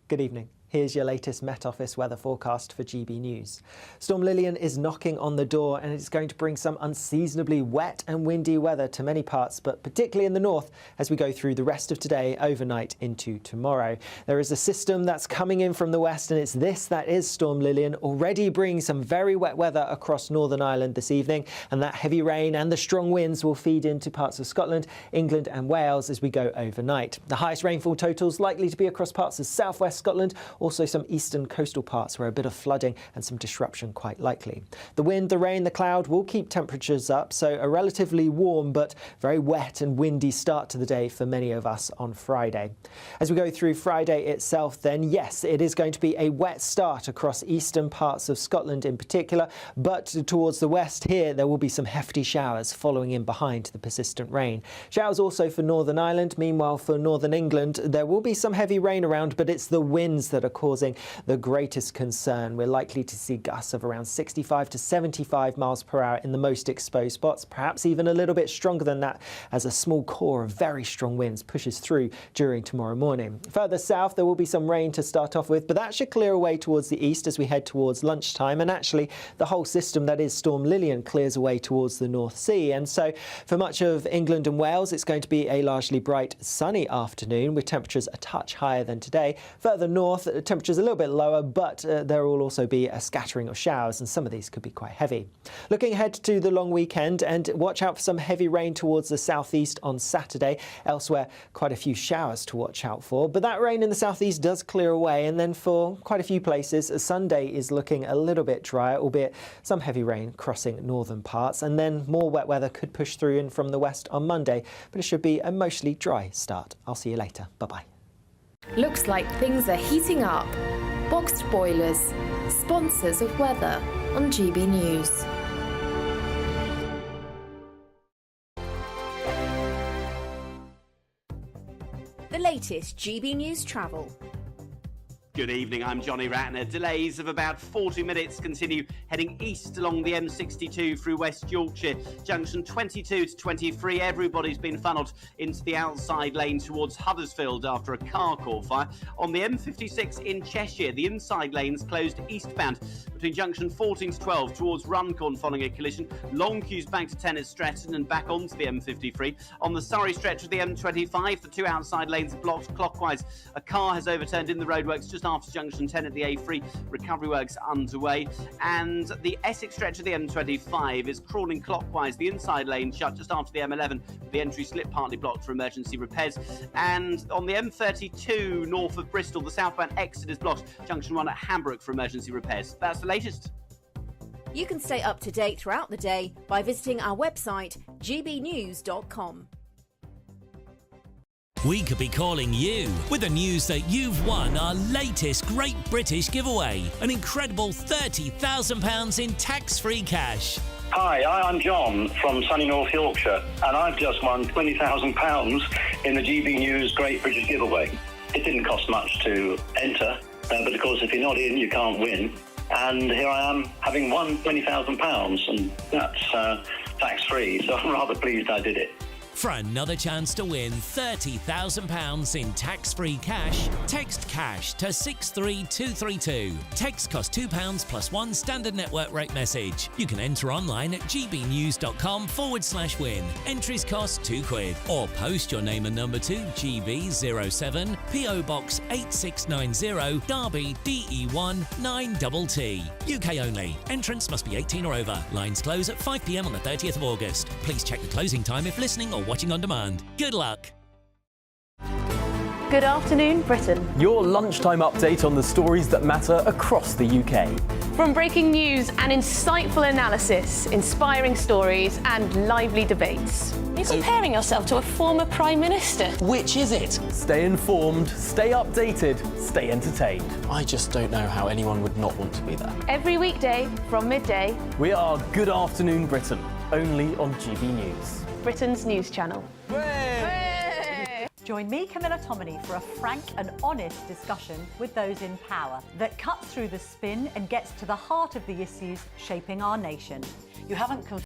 Good evening. Here's your latest Met Office weather forecast for GB News. Storm Lilian is knocking on the door and it's going to bring some unseasonably wet and windy weather to many parts, but particularly in the north as we go through the rest of today, overnight into tomorrow. There is a system that's coming in from the west and it's this that is Storm Lilian, already bringing some very wet weather across Northern Ireland this evening, and that heavy rain and the strong winds will feed into parts of Scotland, England and Wales as we go overnight. The highest rainfall totals likely to be across parts of southwest Scotland, also some eastern coastal parts where a bit of flooding and some disruption quite likely. The wind, the rain, the cloud will keep temperatures up, so a relatively warm but very wet and windy start to the day for many of us on Friday. As we go through Friday itself then, yes, it is going to be a wet start across eastern parts of Scotland in particular, but towards the west here there will be some hefty showers following in behind the persistent rain. Showers also for Northern Ireland. Meanwhile, for Northern England there will be some heavy rain around, but it's the winds that are causing the greatest concern. We're likely to see gusts of around 65 to 75 miles per hour in the most exposed spots, perhaps even a little bit stronger than that as a small core of very strong winds pushes through during tomorrow morning. Further south there will be some rain to start off with, but that should clear away towards the east as we head towards lunchtime, and actually the whole system that is Storm Lilian clears away towards the North Sea, and so for much of England and Wales it's going to be a largely bright sunny afternoon with temperatures a touch higher than today. Further north temperatures a little bit lower, but there will also be a scattering of showers and some of these could be quite heavy. Looking ahead to the long weekend, and watch out for some heavy rain towards the southeast on Saturday. Elsewhere quite a few showers to watch out for, but that rain in the southeast does clear away, and then for quite a few places Sunday is looking a little bit drier, albeit some heavy rain crossing northern parts, and then more wet weather could push through in from the west on Monday, but it should be a mostly dry start. I'll see you later. Bye-bye. Looks like things are heating up. Boxed Boilers, sponsors of weather on GB News. The latest GB News travel. Good evening, I'm Johnny Ratner. Delays of about 40 minutes continue heading east along the M62 through West Yorkshire. Junction 22 to 23, everybody's been funnelled into the outside lane towards Huddersfield after a car caught fire. On the M56 in Cheshire, the inside lane's closed eastbound between junction 14 to 12 towards Runcorn following a collision. Long queues back to Tennis Stretton and back onto the M53. On the Surrey stretch of the M25, the 2 outside lanes are blocked clockwise. A car has overturned in the roadworks just after junction 10 at the A3. Recovery works underway. And the Essex stretch of the M25 is crawling clockwise. The inside lane shut just after the M11. The entry slip partly blocked for emergency repairs. And on the M32 north of Bristol, the southbound exit is blocked. Junction 1 at Hambrook for emergency repairs. That's the latest. You can stay up to date throughout the day by visiting our website, gbnews.com. We could be calling you with the news that you've won our latest Great British giveaway, an incredible £30,000 in tax-free cash. Hi, I'm John from sunny North Yorkshire, and I've just won £20,000 in the GB News Great British giveaway. It didn't cost much to enter, but of course if you're not in, you can't win. And here I am, having won £20,000, and that's tax-free, so I'm rather pleased I did it. For another chance to win £30,000 in tax-free cash, text CASH to 63232. Text costs £2 plus one standard network rate message. You can enter online at gbnews.com/win. Entries cost £2. Or post your name and number to GB07 PO Box 8690 Derby DE1 9TT. UK only. Entrance must be 18 or over. Lines close at 5 p.m. on the 30th of August. Please check the closing time if listening or watching on demand. Good luck. Good afternoon, Britain. Your lunchtime update on the stories that matter across the UK. From breaking news and insightful analysis, inspiring stories and lively debates. You're comparing yourself to a former Prime Minister. Which is it? Stay informed, stay updated, stay entertained. I just don't know how anyone would not want to be there. Every weekday from midday. We are Good Afternoon Britain, only on GB News. Britain's news channel. Join me, Camilla Tominey, for a frank and honest discussion with those in power that cuts through the spin and gets to the heart of the issues shaping our nation. You haven't